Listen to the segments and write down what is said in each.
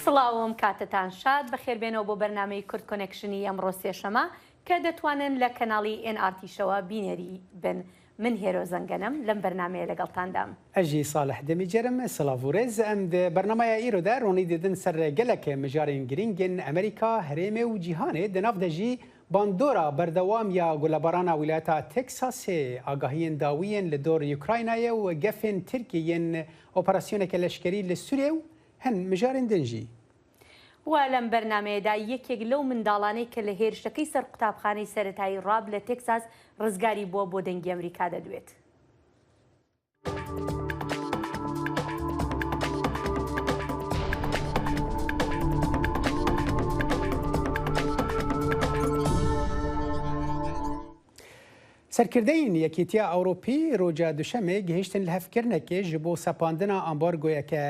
سڵاوم کاتتان شاد بەخێربێنەوە بۆ بەرنامەی کورد کۆنێکشنی ئەمڕۆ سێشەمە کە دەتوانن لە کەناڵی NRT شەوە بینێری بن. من هێرۆ زەنگەنم لەم بەرنامەیە لەگەڵتاندام. ئەژی ساڵح دەمیجەرم سڵاوڕێز ئەم بەرنمەیە ئیرۆدا ڕۆنی دەدن سەر گەلەکە مژارین گرنگن ئەمریکا هەرێمێ و جیهانێ دەناو دەژی باندۆرا بەردەوام یا گولەبارانە ویلایەتە تێکساسێ ئاگاهیên داویên li dor Ukraynayê û gefên Tirkiyeyên operasyoneke leşkerî li Sûriyê û hin mijarên din jî. وا لەم بەرنمەیەدا یەکێک لەو منداڵانەی کە لە هێرشەکەی سەر قوتابخانەی سەرەتایی ڕاب لە تێکساس ڕزگاری بووە بۆ دەنگی ئەمریکا دەدوێت. سەرکردەیین یەکێتیە ئەوروپی ڕۆژە دوشەمێ گەهشتن لە هەفکردنێکی ji بۆ سەپاندنا ئەمبارگۆیەکە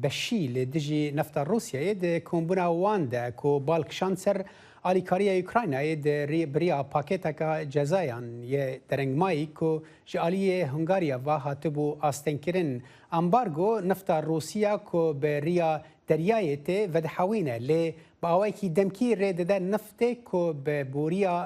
بەشی لە دژی نەفتە رووسیایە د کۆمبوونا وان de ku balkişan ser alîkariya Ukraynayê di rêbiriya pakêteka cezayان yê derengmayî ku ji aliyê Hungarya ve hatibû astênkirin embargo nefta Rûsya ku bi rêya deryayê tê vedihewîne lê bi awayekî demkî rê dide neftê ku bi bûriya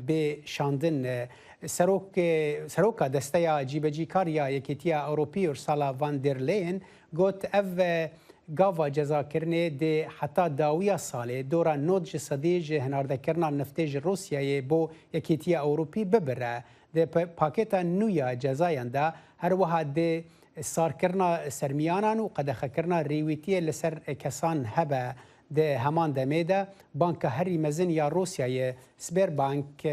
bêşandin Seroka desteya cîbecîkariya Yekîtiya Ewropî Ursula von der Leyen got ev gava cezakirinê dê heta dawiya salê dora nod ji sedê ji hinardekirina neftê ji Rûsyayê bo Yekîtiya Ewropî bibire. Di pakêta nû ya cezayan de her wiha dê sarkirina sermiyanan û qedexekirina rêwîtiyê li ser kesan hebe. Di heman demê de banka herî mezin ya Rûsyayê Sberbank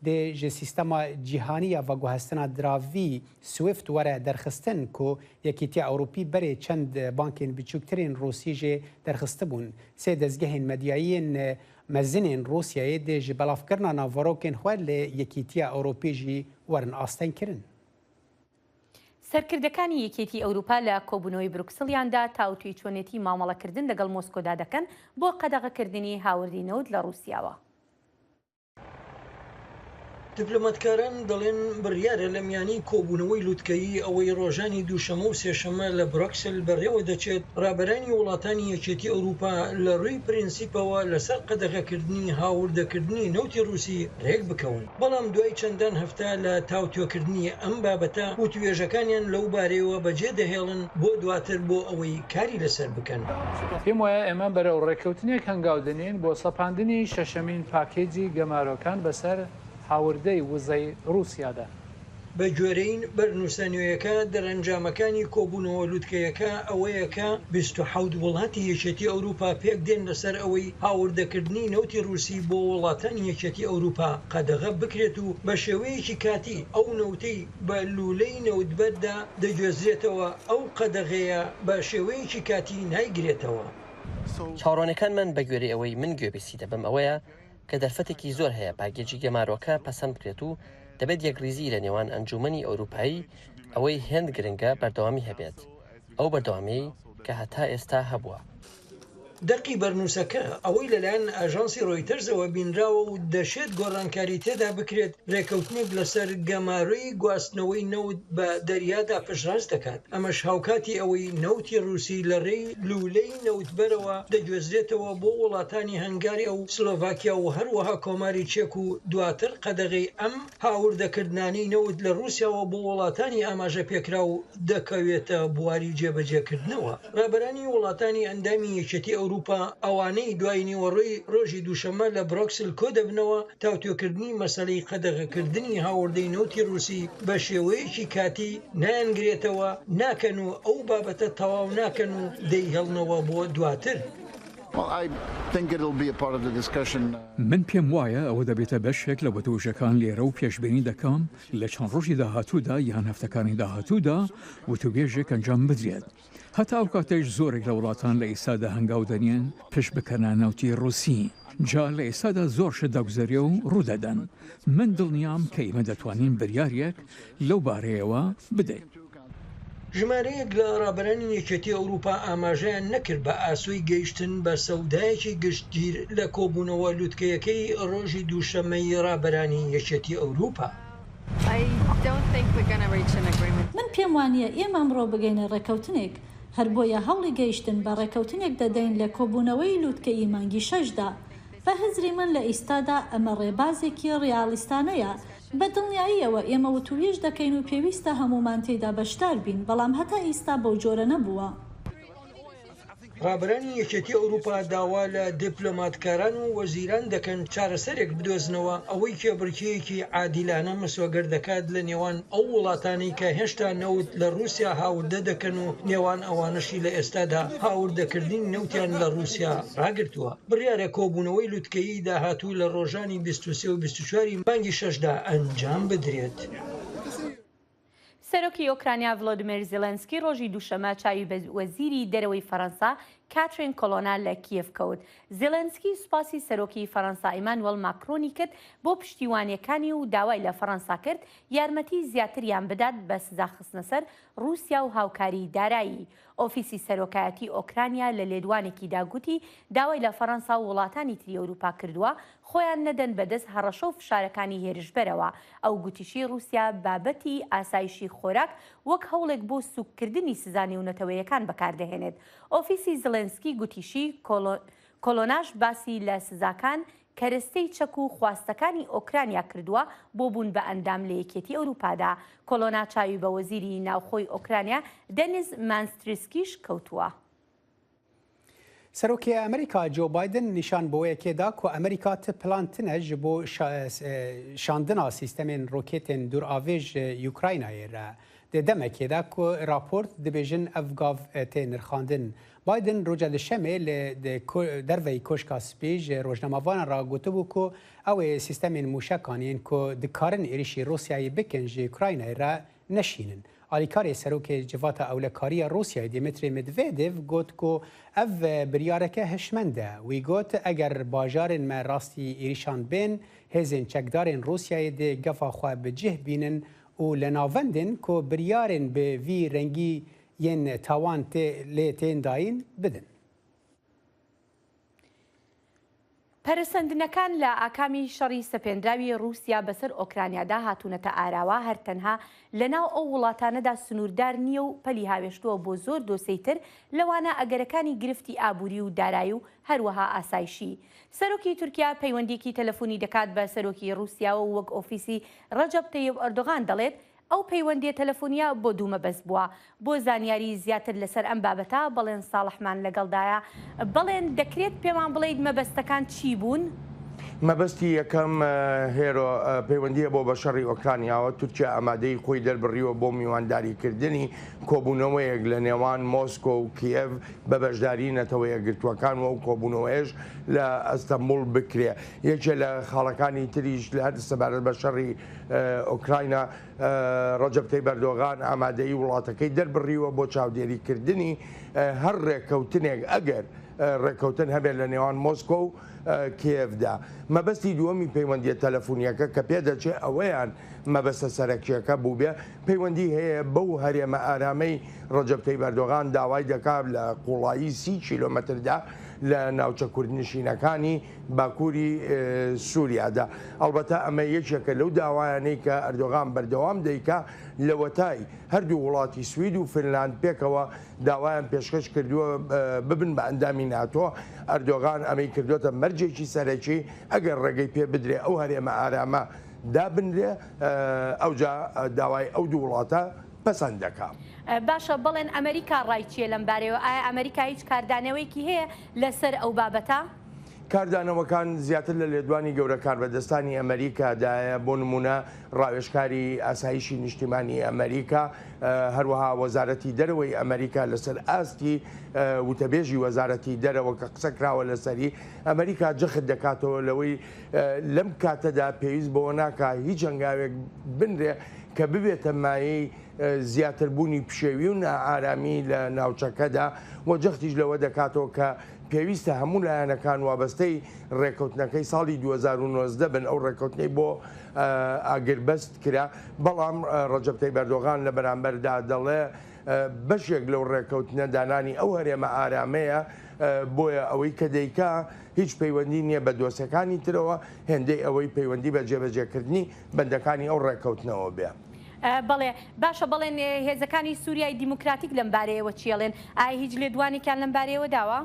dê ji sîstema cîhaniya veguhestina diravî Swift were derxistin ku Yekîtiya Ewropî berê çend bankên biçûktirên Rûsî jê derxistibûn. Sê dezgehên medyayîn mezinên Rûsyayê dê ji belavkirina navarokên xwe lê Yekîtiya Ewropî jî werin astengkirin. سەرکردەکانی یەکێتی ئەوروپا لە کۆبوونەوەی بروکسڵیاندا تاوتوی چۆنێتی مامەڵەکردن لەگەڵ مۆسکۆدا دەکەن بۆ قەدەغەکردنی هاوردی نەوت لە رووسیاوە. دیپلۆماتکاران دەڵێن بڕیارە لە میانی کۆبوونەوەی لووتکەیی ئەوەی ڕۆژانی دووشەمە و سێشەمە لە بروکسل بەڕێوە دەچێت ڕابەرانی وڵاتانی یەکێتی ئەوروپا لە ڕووی پرینسیپەوە لەسەر قەدەغەکردنی هاوردەکردنی نەوتی رووسی ڕێک بکەون. بەڵام دوای چەندان هەفتە لە تاوتوێکردنی ئەم بابەتە و توێژەکانیان لەو بارەیەوە بەجێ دەهێڵن بۆ دواتر بۆ ئەوەی کاری لەسەر بکەن. پێم وایە ئێمە بەرەو ڕێککەوتنێک هەنگاودنین بۆ سەپاندنی شەشەمین پاکێجی گەمارۆکان بەسەر هاوردەی وزەی رووسیادا. بە گوێرەین بەرنووسانیۆیەکە دەرەنجامەکانی کۆبوونەوە لووتکەیەکە ئەوەیەکە 27 وڵاتی یەکێتی ئەوروپا پێک دێن لەسەر ئەوەی هاوردەکردنی نەوتی رووسی بۆ وڵاتانی یەکێتی ئەوروپا قەدەغە بکرێت و بە شێوەیەکی کاتی ئەو نەوتەی بە لولەی نەوتبەردا دەگوێزرێتەوە ئەو قەدەغەیە بە شێوەیەکی کاتی نایگرێتەوە. چاوەڕوانەکانمان بە گوێرەی ئەوەی من گوێبیسی دەبم ئەوەیە کە دەرفەتێکی زۆر هەیە پاگێجی گەمارۆکە پەسەند بکرێت و دەبێت یەکریزی لە نێوان ئەنجومەنی ئەوروپایی ئەوەی هێند گرنگە بەردەوامی هەبێت ئەو بەردەوامی کە هەتا ئێستا هەبووە. دەقی بەرنووسەکە ئەوەی لەلایەن ئاژانسی ڕۆیتەرزەوە بینراوە و دەشێت گۆڕانکاری تێدا بکرێت ڕێکەوتنێک لەسەر گەمارۆی گواستنەوەی نەوت بە دەریادا پشتڕاست دەکات. ئەمەش هاوکاتی ئەوەی نەوتی رووسی لە ڕێی لولەی نەوتبەرەوە دەگوێزرێتەوە بۆ وڵاتانی هەنگاری ئەو سلۆڤاکیا و هەروەها کۆماری چێک و دواتر قەدەغەی ئەم هاوردەکردنانی نەوت لە رووسیاوە بۆ وڵاتانی ئاماژە پێکرا و دەکەوێتە بواری جێبەجێکردنەوە. ڕابەرانی وڵاتانی ئەندامی یەکێتی ئەوروپا ئەوانەی دوای نیوەڕۆی ڕۆژی دووشەمە لە بروکسل کۆ دەبنەوە تاوتوێکردنی مەسەلەی قەدەغەکردنی هاوردەی نەوتی رووسی بە شێوەیەکی کاتی نایانگرێتەوە ناکەن و ئەو بابەتە تەواو ناکەن و دەیهێڵنەوە بۆ دواتر. من پێم وایە ئەوە دەبێتە بەشێک لە وەتۆژەکان لێرە و پێشبێنی دەکەم لە چەند ڕۆژی داهاتوودا یان هەفتەکانی داهاتوودا وتوبێژێک ئەنجام بدرێت. هەتا ئەو کاتەش زۆرێک لە وڵاتان لە ئێستادا هەنگاودەنیان پشت بکەنە نەوتی رووسی. جا لە ئێستادا زۆر شت دەگوزەریە و ڕوودەدەن. من دڵنیام کە ئێمە دەتوانین بڕیارێک لەو بارەیەوە بدەین. ژمارەیەک لە ڕابەرانی یەکێتی ئەوروپا ئاماژەیان نەکرد بە ئاسووی گەیشتن بە سەودایەکی گشتگیر لە کۆبوونەوە لووتکەیەکەی ڕۆژی دووشەمەی ڕابەرانی یەکێتی ئەوروپا. من پێم وانییە ئێمە ئەمڕۆ بگەینە ڕێکەوتنێک هەر بۆیە هەوڵی گەیشتن بە ڕێکەوتنێک دەدەین لە کۆبوونەوەی لووتکەی مانگی 6دا. بە هزری من لە ئیستادا ئەمە ڕێبازێکی ڕیالیستانەیە. بە دڵنیاییەوە ئێمە وتوێژ دەکەین و پێویستە هەمومان تێدا بەشدار بین، بەڵام هەتا ئیستا بەو جۆرە نەبووە. ڕابرانی یەکێتی ئەوروپا داوا لە دیپلۆماتکاران و وەزیران دەکەن چارەسەرێک بدۆزنەوە ئەوەی کێبڕکێیەکی عادیلانە مسۆگەر دەکات لە نێوان ئەو وڵاتانی کە هێشتا نەوت لە رووسیا هاوردە دەکەن و نێوان ئەوانشی لە ئێستادا هاوردەکردنی نەوتیان لە رووسیا ڕاگرتووە. بڕیارە کۆبوونەوەی لووتکەیی داهاتوو لە ڕۆژانی 23 و 24 مانگی 6دا ئەنجام بدرێت. سەرۆکی ئۆکرانیا ڤڵۆدیمیر زێلەنسکی ڕۆژی دووشەمە چاوی بە وەزیری دەرەوەی فەڕەنسا کاترین کۆلۆنا لە کیف کەوت. زێلەنسکی سوپاسی سەرۆکی فەڕەنسا ئیمانوێل ماکرۆنی کرد بۆ پشتیوانیەکانی و داوای لە فەڕەنسا کرد یارمەتی زیاتریان بدات بە سزاخستنە سەر رووسیا و هاوکاری دارایی. ئۆفیسی سەرۆکایەتی ئۆکرانیا لە لێدوانێکی داگوتی داوای لە فەڕەنسا و وڵاتانی تری ئەوروپا کردووە خۆیان نەدەن بەدەست هەڕەشە و فشارەکانی هێرشبەرەوە. ئەو گوتیشی رووسیا بابەتی ئاسایشی خۆراک وەک هەوڵێک بۆ سوککردنی سزانی و نەتەوەیەکان بەکاردەهێنێت. ئۆفیسی زلێنسکی گوتیشی کۆلۆناش باسی لە سزاکان کەرەستەی چەک و خواستەکانی ئۆکرانیا کردووە بۆ بوون بە ئەندام لە یەکێتی ئەوروپادا. کۆلۆنا چاوی بە وەزیری ناوخۆی ئۆکرانیا دەنیز مانستریسکیش کەوتووە. سەرۆکی ئەمریکا جۆ بایدن نیشان بۆ یەکێدا کو ئەمریکا پلانتنە ji بۆ şandina sîstemên roketên dûravêj Ukraynayê re. Di demekêda ku raport dibêjin ev gav tê nirxandin. Biden roja li şemê li derveyî koşka spî ji rojnamavan ra gotibû ku ew ê sîstemên mûşekan yên ku dikarin êrişî Rusyayê bikin ji Ukraynayê re neşînin. Alîkarê serokê civata ewlekariya Rusyayê Dmitry Medvedev got ku ev biryareke hişmend e. Wî got eger bajarên me rastî êrîşan bên hêzên çekdarên Rusyayê dê gefa xwe bi cih bînin û li navendên ku biryarên bi vî rengî yên tawan lê tên dayîn bidin. پەرسەندنەکان لە ئاکامی شەڕی سەپێنراوی رووسیا بەسەر ئۆکرانیادا هاتوونەتە ئاراوە هەر تەنها لەناو ئەو وڵاتانەدا سنووردار نییە و پەلی هاوێشتووە بۆ زۆر دۆسەیتر لەوانە ئەگەرەکانی گرفتی ئابووری و دارایی و هەروەها ئاسایشی. سەرۆکی تورکیا پەیوەندیکی تەلەفۆنی دەکات بە سەرۆکی رووسیا و وەک ئۆفیسی ڕەجەب تەیب ئەردۆغان دەڵێت ئەو پەیوەندیە تەلەفۆنیا بۆ دوومەبەست بووە. بۆ زانیاری زیاتر لەسەر ئەم بابەتە بەڵێن ساڵحمان لەگەڵدایە. بەڵێن دەکرێت پێمان بڵێیت مەبەستەکان چی بوون؟ مەبەستی یەکەم هێرۆ پەیوەندیە بۆ بە شەڕی ئۆکرانیاوە تورکیا ئامادەی خۆی دەربڕیوە بۆ میوانداریکردنی کۆبوونەوەیەک لە نێوان مۆسکۆ و کیێڤ بە بەشداری نەتەوەیە گرتووەکان و کۆبوونەوەیش لە ئەستەمبول بکرێ. یەکێ لە خاڵەکانی تریش لە هەر سەبارەت بە شەڕی ئۆکراینە ڕەجەب تەیب ئەردۆغان ئامادەی وڵاتەکەی دەربڕیوە بۆ چاودێریکردنی هەر ڕێککەوتنێک ئەگەر ڕێککەوتن هەبێت لە نێوان مۆسکۆ و کیێڤدا. مەبەستی دووەمی پەیوەندیە تەلەفۆنیەکە کە پێدەچێت ئەوەیان مەبەستە سەرەکیەکە بوو بێ پەیوەندی هەیە بەو هەرێمە ئارامەی ڕەجەب تەیب ئەردۆغان داوای دەکات لە قوڵایی 30 کیلۆمەتردا لە ناوچە کوردنشینەکانی باکووری سووریادا. ئەڵبەتە ئەمە یەکێکە لەو داوایانەی کە ئەردۆغان بەردەوام دەیکا لە وەتای هەردوو وڵاتی سوید و فنلاند پێکەوە داوایان پێشکەش کردووە ببن بە ئەندامی ناتۆ. ئەردۆغان ئەمەی کردوتە مەرجێکی سەرەکی ئەگەر ڕێگەی پێ بدرێ ئەو هەرێمە ئارامە دابنرێ ئەوجا داوای ئەو دوو وڵاتە پەسەند دەکات. باشە بڵێن ئەمریکا ڕایچیە لەم بارەوە ئایا ئەمریکا هیچ کاردانەوەیکی هەیە لەسەر ئەو بابەتە؟ کاردانەوەکان زیاتر لە لێدوانی گەورە کاربەدەستانی ئەمریکادایە بۆ نمونە ڕاوێژکاری ئاسایشی نیشتیمانی ئەمریکا هەروەها وەزارەتی دەرەوەی ئەمریکا لەسەر ئاستی وتەبێژی وەزارەتی دەرەوە کە قسەکراوە لەسەری ئەمریکا جەخت دەکاتەوە لەوەی لەم کاتەدا پێویست بەوە ناکا هیچ هەنگاوێک بنرێ کە ببێتە مایەی زیاتربوونی پشێوی و نائارامی لە ناوچەکەدا و جەختیش لەوە دەکاتەوە کە پێویستە هەموو لایەنەکان وابەستەی ڕێکەوتنەکەی ساڵی 2019 بن ئەو ڕێکەوتنەی بۆ ئاگربەست کرا. بەڵام ڕەجەب تەیب ئەردۆغان لە بەرامبەردا دەڵێ بەشێک لەو ڕێکەوتنە دانانی ئەو هەرێمە ئارامەیە بۆیە ئەوەی کە دەیکا هیچ پەیوەندی نییە بە دۆسەکانی ترەوە هێندەی ئەوەی پەیوەندی بە جێبەجێکردنی بەندەکانی ئەو ڕێکەوتنەوە بێ. بەڵێ باشە بڵێن هێزەکانی سووریای دیموکراتیک لەم بارەیەوە چێڵێن ئایا هیچ لێدوانێکیان لەم بارەیەوە داوە؟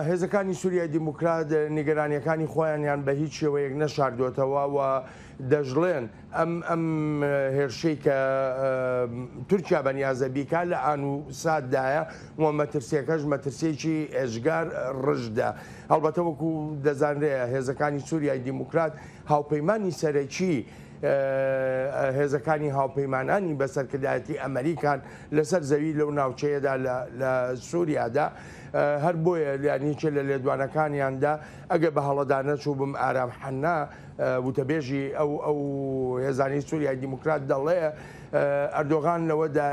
هێزەکانی سووریای دیموکرات نیگەرانیەکانی خۆیانیان بە هیچ شێوەیەک نەشاردوێتەوە و دەژڵێن ئەم هێرشەی کە تورکیا بەنیازە بیکا لە ئان و ساددایە و مەترسیەکەش مەترسێکی ئێژگار ڕژدا. هەڵبەتە وەکو دەزانرێە هێزەکانی سووریای دیموکرات هاوپەیمانی سەرەکی هێزەکانی هاوپەیمانانی بەسەرکردایەتی ئەمریکان لەسەر زەوی لەو ناوچەیەدا لە سووریادا هەر بۆیە لیانیچە لە لێدوانەکانیاندا ئەگە بە هەڵەدا نەچوو بم ئارام حەنا وتەبێژی ئەو هێزانی سووریای دیموکرات دەڵێ ئەردۆغان لەوەدا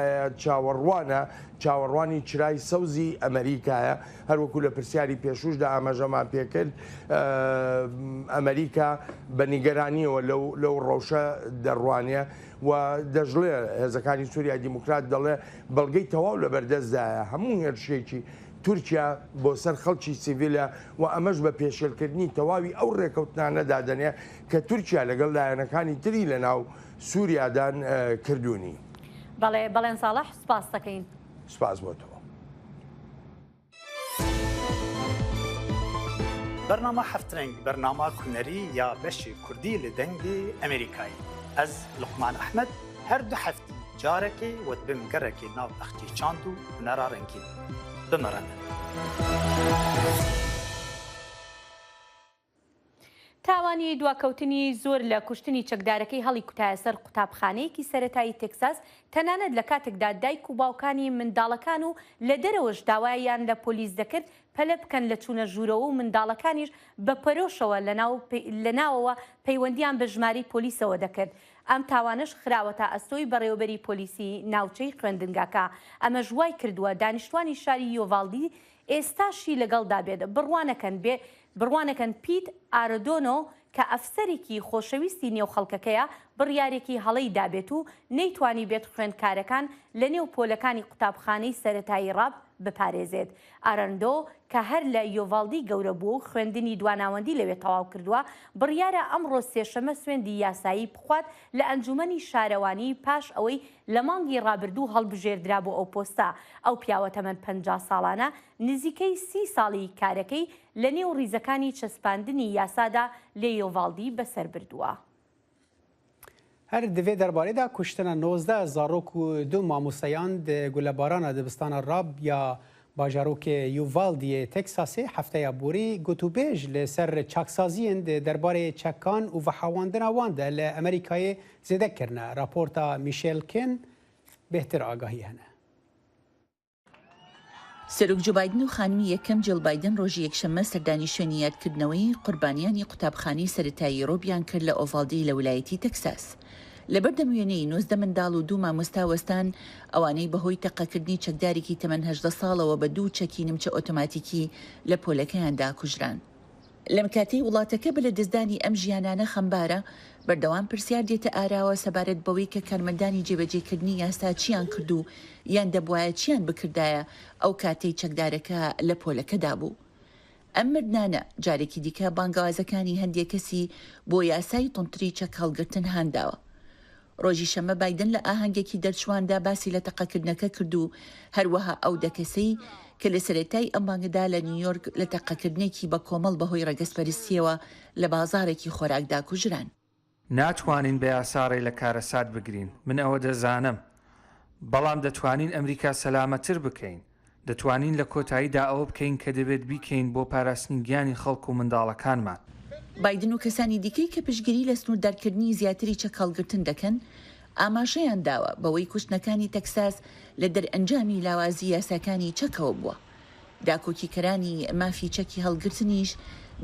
چاوەڕوانی چرای سەوزی ئەمریکایە هەروەکو لە پرسیاری پێشوشدا ئاماژەمان پێکرد ئەمریکا بە نیگەرانیەوە لەو ڕەوشە دەڕوانێ و دەژڵێ هێزەکانی سووریای دیموکرات دەڵێ بەڵگەی تەواو لە بەردەستدایە هەموو هێرشێکی تورکیا بۆ سەر خەڵکی سیڤیلە و ئەمەش بە پێشێلکردنی تەواوی ئەو ڕێکەوتانەدا دەنێ کە تورکیا لەگەڵ لایەنەکانی تری لە ناو سووریادان کردوونی. بەڵێن ساڵح سپاس دەکەین. سپاس بۆتەوە. بەرنامە هەفترنگ بەرنامە کوونەری یا بەشی کوردی لە دەنگی ئەمریکایی. ئەز لوقمان ئەحمەد هەردوو هەفتی جارێکی وت بم گەڕێکی ناو ئەختی چاند و هونەرا ڕەنگین. بمەڕەن. تاوانی دواکەوتنی زۆر لە کوشتنی چەکدارەکەی هەڵی کوتایە سەر قوتابخانەیەکی سەرەتایی تێکساس تەنانەت لە کاتێکدا دایک و باوکانی منداڵەکان و لە دەرەوەش داوایان لە پۆلیس دەکرد پەلە بکەن لە چوونە ژوورەوە و منداڵەکانیش بە پەرۆشەوە لە ناوەوە پەیوەندیان بە ژماری پۆلیسەوە دەکرد. ئەم تاوانش خراوەتە ئەستۆی بەڕێوەبەری پۆلیسی ناوچەی خوێندنگاکە. ئەمە ژوای کردووە دانیشتوانی شاری یۆڤالدی ئێستاشی لەگەڵدا بێت بڕوانەکەن پیت ئارۆدۆنۆ کە ئەفسەرێکی خۆشەویستی نێو خەڵکەکەیە بڕیارێکی هەڵەی دابێت و نەیتوانی بێت خوێندکارەکان لە نێو پۆلەکانی قوتابخانەی سەرەتایی ڕاب بپارێزێت. ئارەندۆ کە هەر لە یۆڤالدی گەورە بوو و خوێندنی دواناوەندی لەوێ تەواو کردووە بڕیارە ئەمڕۆ سێشەمە سوێندی یاسایی بخوات لە ئەنجومەنی شارەوانی پاش ئەوەی لە مانگی ڕابردوو هەڵبژێردرا بۆ ئەو پۆستە. ئەو پیاوە تەمەن 50 ساڵانە نزیکەی 30 ساڵی کارەکەی لە نێو ڕیزەکانی چەسپاندنی یاسادا لە یۆڤالدی بەسەر بردووە. هەر divê derbarê kuştina 19 zarok û du mamosteyان di Gulebara dibistana Rab ya bajarokê Yuvaldiyê Texasê hefteya borî gotûbêj li ser çaksaziyên di derbarê çekan û vehewandina wan de li Amerîkayê zêde kirine. Raporta Michel Kin bêhtir agahî hene. سەرۆک جو بایدن و خانمی یەکەم جڵ بایدن ڕۆژی یەکشەممە سەردانی شوێنی یادکردنەوەی قوربانیانی قوتابخانەی سەرەتایی ڕۆبیان کرد لە ئۆڤالدی لە ویلایەتی تەکساس. لەبەر دەموێنەی 19 منداڵ و 2 مامۆستا وەستان ئەوانەی بەهۆی تەقەکردنی چەکدارێکی تەمەن 18 ساڵەوە بە 2 چەکی نمچە ئۆتۆماتیکی لە پۆلەکەیاندا کوژران. لەم کاتەی وڵاتەکە بە لە دەستدانی ئەم ژیانانە خەمبارە بەردەوام پرسیار دێتە ئاراوە سەبارەت بەوەی کە کارمەندانی جێبەجێکردنی یاستا چیان کردو یان دەبوایە چیان بکردایە ئەو کاتەی چەکدارەکە لە پۆلەکەدا بوو. ئەم مردانە جارێکی دیکە بانگوازەکانی هەندێک کەسی بۆ یاسای تونتری چەک هەڵگرتن هانداوە. ڕۆژی شەمە بایدن لە ئاهەنگێکی دەرچواندا باسی لە تەقەکردنەکە کرد و هەروەها ئەو دەکەسەی کە لە سەرەتای ئەم بانگدا لە نیویۆرک لە تەقەکردنێکی بە کۆمەڵ بەهۆی ڕەگەزپەرستیەوە لە بازارێکی خۆراکدا کوژران. ناتوانین بە یاساڕێ لە کارەسات بگرین، من ئەوە دەزانم، بەڵام دەتوانین ئەمریکا سەلامەتر بکەین، دەتوانین لە کۆتاییدا ئەوە بکەین کە دەبێت بیکەین بۆ پاراستنی گیانی خەڵک و منداڵەکانمان. بایدن و کەسانی دیکەی کە پشتگیری لە سنووردارکردنی زیاتری چەکەڵگرتن دەکەن ئاماژەیان داوە بەوەی کوشتنەکانی تەکساس لە دەرئەنجامی لاوازی یاساکانی چەکەوە بووە. داکۆکیکەرانی مافی چەکی هەڵگرتنیش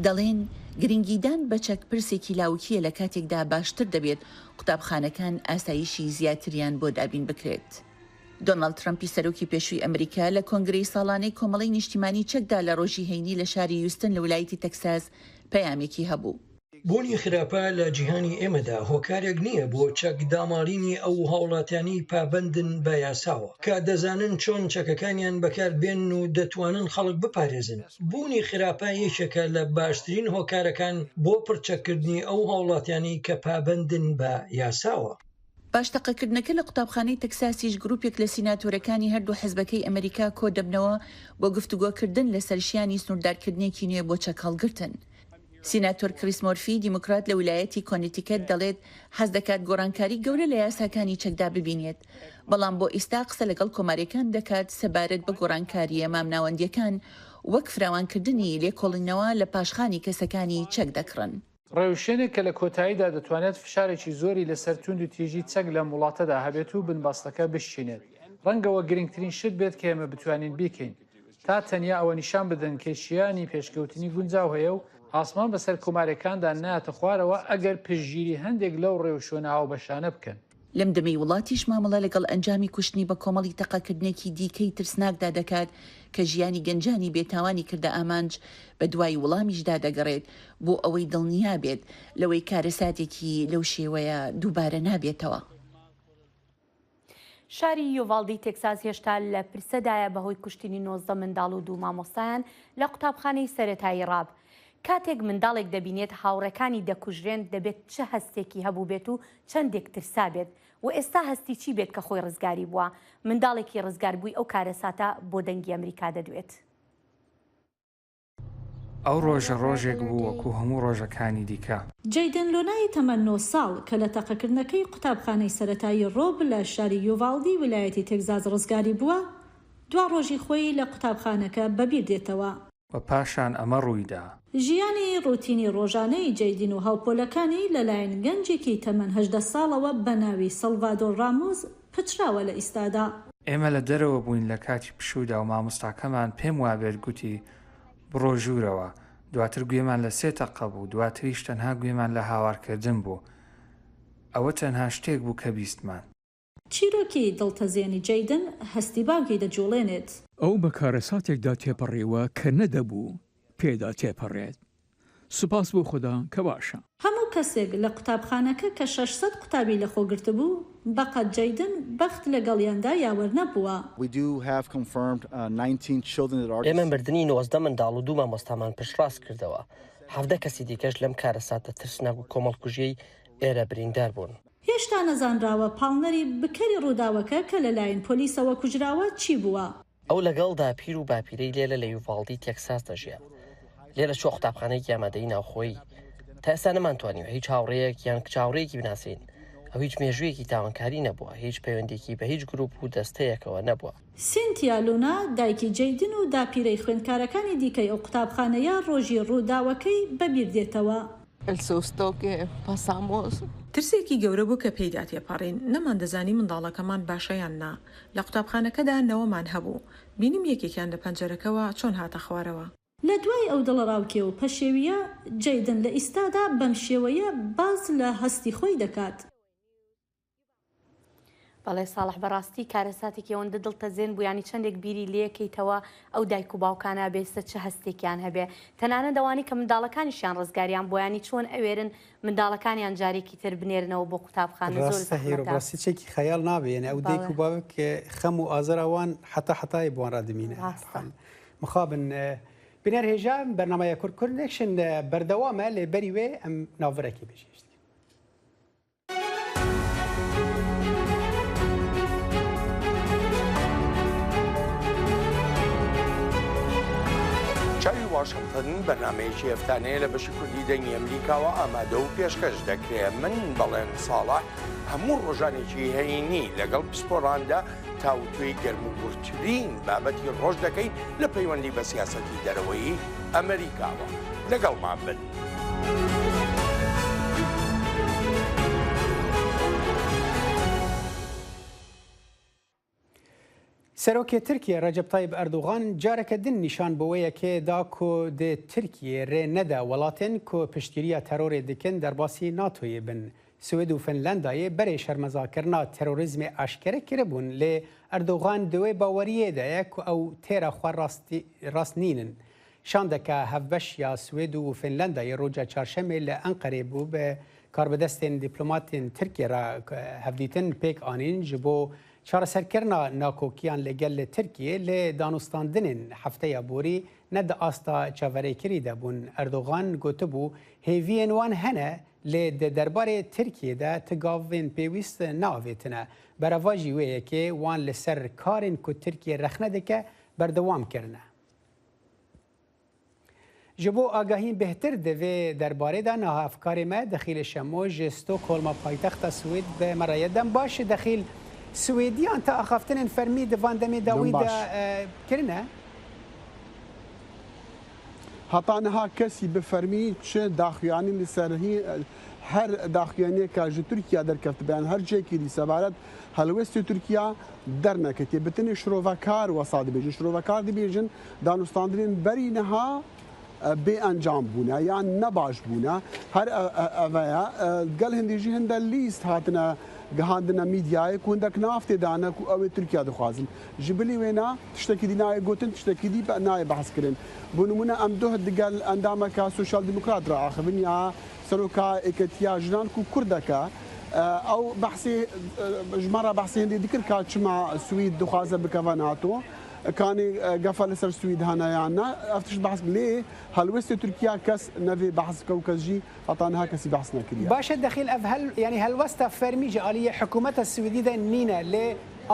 دەڵێن گرنگیدان بە چەک پرسێکی لاوکیە لە کاتێکدا باشتر دەبێت قوتابخانەکان ئاسایشی زیاتریان بۆ دابین بکرێت. دۆناڵد ترامپی سەرۆکی پێشووی ئەمریکا لە کۆنگرەی ساڵانەی کۆمەڵی نیشتیمانی چەکدا لە ڕۆژی هەینی لە شاری یوستن لە ویلایەتی تەکساس پەیامێکی هەبوو. بوونی خراپە لە جیهانی ئێمەدا هۆکارێک نییە بۆ چەک داماڵینی ئەو هاوڵاتیانی پابندن بە یاساوە کە دەزانن چۆن چەکەکانیان بەکاربێن و دەتوانن خەڵک بپارێزن. بوونی خراپە یەکێکە لە باشترین هۆکارەکان بۆ پرچەکردنی ئەو هاوڵاتیانی کە پابندن بە یاساوە. باشتەقەکردنەکە لە قوتابخانەی تەکساسیش گروپێک لە سیناتۆرەکانی هەردوو حیزبەکەی ئەمریکا کۆ دەبنەوە بۆ گفتوگۆکردن لە سەرشیانی سنووردارکردنێکی نوێ بۆ چەکەڵگرتن. سیناتۆر کریس مۆرفی دیموکرات لە ویلایەتی کۆنیتیکەت دەڵێت حەز دەکات گۆڕانکاری گەورە لە یاساکانی چەکدا ببینێت، بەڵام بۆ ئێستا قسە لەگەڵ کۆمارەکان دەکات سەبارەت بە گۆڕانکاریە مامناوەندیەکان وەک فراوانکردنی لێکۆڵینەوە لە پاشخانی کەسەکانی چەک دەکڕن. ڕێوشێنێک کە لە کۆتاییدا دەتوانێت فشارێکی زۆری لەسەر توند و تیژی چەک لە وڵاتەدا هەبێت و بنباستەکە بشینێت. ڕەنگەوە گرنگترین شت بێت کە ئێمە بتوانین بیکەین تا تەنیا ئەوە نیشان بدەن کێشیانی پێشکەوتنی گونجاو هەیە و ئاسمان بەسەر کۆمارەکاندا نایەتە خوارەوە ئەگەر پشگیری هەندێک لەو ڕێوشۆنە هاوبەشانە بکەن. لەم دەمەی وڵاتیش مامەڵە لەگەڵ ئەنجامی کوشتنی بە کۆمەڵی تەقەکردنێکی دیکەی ترسناکدا دەکات کە ژیانی گەنجانی بێتاوانی کردە ئامانج بە دوای وەڵامیشدا دەگەڕێت بۆ ئەوەی دڵنیا بێت لەوەی کارەساتێکی لەو شێوەیە دووبارە نابێتەوە. شاری یۆڤالدی تێکساس هێشتا لە پرسەدایە بەهۆی کوشتنی 19 منداڵ و 2 مامۆستایان لە قوتابخانەی سەرەتایی ڕاب. کاتێک منداڵێک دەبینێت هاوڕەکانی دەکوژرێن دەبێت چه هەستێکی هەبوو بێت و چەندێک ترسا بێت و ئێستا هەستی چی بێت کە خۆی ڕزگاری بووە. منداڵێکی ڕزگار بووی ئەو کارەساتە بۆ دەنگی ئەمریکا دەدوێت. ئەو ڕۆژە ڕۆژێک بوو وەکو هەموو ڕۆژەکانی دیکە. جەیدن لۆنای تەمەن 9 ساڵ کە لە تەقەکردنەکەی قوتابخانەی سەرەتایی ڕۆب لە شاری یۆڤالدی ویلایەتی تێکزاس ڕزگاری بووە، دوا ڕۆژی خۆی لە قوتابخانەکە بەبیر دێتەوە. بە پاشان ئەمە ڕوویدا. ژیانی ڕوتینی ڕۆژانەی جەیدین و هاوپۆلەکانی لەلایەن گەنجێکی تەمەن 18 ساڵەوە بە ناوی سەڵڤادۆر ڕامۆز پچراوە لە ئیستادا. ئێمە لە دەرەوە بووین لە کاتی پشوودا و مامۆستاکەمان پێم وابێت گوتی بڕۆ ژوورەوە. دواتر گوێمان لە 3 تەقە بوو، دواتریش تەنها گوێمان لە هاوارکردن بوو. ئەوە تەنها شتێک بوو کە بیستمان. چیرۆکی دڵتەزیێنی جەیدن هەستی باوکی دەجوڵێنێت. ئەو بە کارەساتێکدا تێپەڕێوە کە نەدەبوو پێدا تێپەڕێت. سوپاس بۆ خوددا کە باشە. هەموو کەسێک لە قوتابخانەکە کە 600 قوتابی لە خۆگرتە بوو بەقەت جەیدن بەخت لەگەڵیاندا یاوەر نەبووە. ئێمە مردنی 19 منداڵ و 2 مامۆستامان پشتڕاست کردەوە. 17 کەسی دیکەش لەم کارەساتە ترسناک و کۆمەڵکوژیەی ئێرە بریندار بوون. هێشتا نەزانراوە پاڵنەری بکەری ڕووداوەکە کە لەلایەن پۆلیسەوە کوژراوە چی بووە. ئەو لەگەڵدا پیر و باپیرەی لێلە لە یوڤالدی تێکساس دەژیان. لێرە چۆ قوتابخانەیەکی ئامادەی ناوخۆیی تا ئێستا نەمانتوانین هیچ هاوڕەیەک یان کچاوڕەیەکی بناسین. ئەو هیچ مێژوویەکی تاوانکاری نەبووە، هیچ پەیوەندێکی بە هیچ گروپ و دەستەیەکەوە نەبووە. سینتیا لونا دایکی جەیدن و داپیرەی خوێندکارەکانی دیکەی ئەو قوتابخانەیە ڕۆژی ڕووداوەکەی بەبیر دێتەوە. ترسێکی گەورە بوو کە پێیدا تێپەڕین، نەمان دەزانی منداڵەکەمان باشەیان نا. لە قوتابخانەکەدا نەوەمان هەبوو، بینیم یەکێکیان لە پەنجەرەکەوە چۆن هاتە خوارەوە. لە دوای ئەو دڵەڕاوکێ و پەشێویە جەیدن لە ئیستادا بەم شێوەیە باز لە هەستی خۆی دەکات. بەڵێ ساڵح بەڕاستی کارەساتێکی ئەوەندە دڵتەزێن بوو، ینی چەندێک بیری لەکەیتەوە ئەو دایک و باوکانە بێستە چه هەستێکیان هەبێ، تەنانە دەوانی کە منداڵەکانیشیان ڕزگاریان بۆیانی چۆن ئەوێرن منداڵەکانیان جارێکی تر بنێرنەوە بۆ قوتابخانە. ڕاستیچێکی خەیاڵ نابێنێ ئەو دایک و باوک خەم و ئازاراوان حتای بۆن ڕادمینە مخابن بنێر هێژا بەرنامەیە کورکردێکشن بەردەوامە لێ بەری وێ ئەم ناوەڕێکی بژێشت. چاوی واشنگتن بەرنمەیەکی هەفتانەیە لە بەشی کوردی دەنگی ئەمریکاوە ئامادە و پێشکەش دەکرێت. من بەڵێن ساڵح هەموو ڕۆژانێکی هەینی لەگەڵ پسپۆراندا تاوتوێی گەرموگورترین بابەتی ڕۆژ دەکەین لە پەیوەندی بە سیاسەتی دەرەوەی ئەمریکاوە. لەگەڵمان بن. سەرۆکی تورکیا ڕەجەب تایب ئەردوغان جارێکە دن نیشان بەوەیەکێ دا کۆ دێ تورکیە ڕێ نەدا وڵاتێن کۆ پشتگیریە تەرۆرێ دکن دەرباسی ناتۆیە بن. سوێد و فنلەندایە بەرێ شەرمەزاکردنا تەرۆریزمی ئاشکرە کرەبوون لێ ئەردوغان دوێ باوەریەدایە کە ئەو تێرە خوا ڕاست نینن. شاندەکە هەڤبەش یا سوێد و فنلەندایە ڕۆژە چارشەمێ لە ئەنقەرێ بوو بە کاربەدەستێن دیپلۆماتین تورکیە را هەڤدیتن پێک ئانین ji بۆ چارەسەرکردنا ناکۆکیان لەگەل لە ترکیە لێ دانوستاندنên هەفتەیە بۆری نەد ئاستا چاوەڕێکردی دەبوون ئەردۆغان گوتبوو هێڤیên wan hene lê di derbarê Tirkiye de ti gavên pêwîst naavêtine bereva jî wê yekê wan li ser karên ku Tirkiye rexne dike berdewam kirine. Ji bo agahîn bêhtir di vê derbarê de nahevkarê me dixîl Şemo ji Stokholma paytexta Swêd bi me re ye dem baş dixîl Swêdiyan te axaftinên fermî di van demê dawî de kirine. هەتانەها کەسی بفەرمی چ داخوایانی لەسەرهی هەر داخوایانێکە ji Tirkiya derkevtibیان هەر جێکی دیسەبارەت هەلوێستی Tirkiya derneketiye bitinê şirovekar wesa dibêjin şirovekar dibêjin danûstandinên berî niha bê encam bûne yan nebaş bûne her eveya gel hindî jî hinde lîst hatine gihandina mîdyayê ku hindek naftê dane ku ew ê Tirkiya dixwazin ji bilî wêna tiştekî dî nayê gotin tiştekî dî nayê behs kirin بۆ نمونە ئەم دوه digel endameka سوشال دیموکرات ڕائاخبن یا سەرۆکا ئێکەتیا ژنان و کوردەکە ئەو بەحسی ژمارە بەحسی هەندێک دیکرد کا چما سوید دخوازە بکەوە ناتۆ کانی گەفە لەسەر سوید هەنایانە ئەفتش بەحس لێ هەلوێستی تورکیا کەس نەوێ بەحس کە و کەسژی هەتانها کەسی بەحس نەکردی باشە دەخیل ئەف هەل ینی هەلوەستە فەرمیجە ئالیە حکوومەتە سویدی دە نینە لێ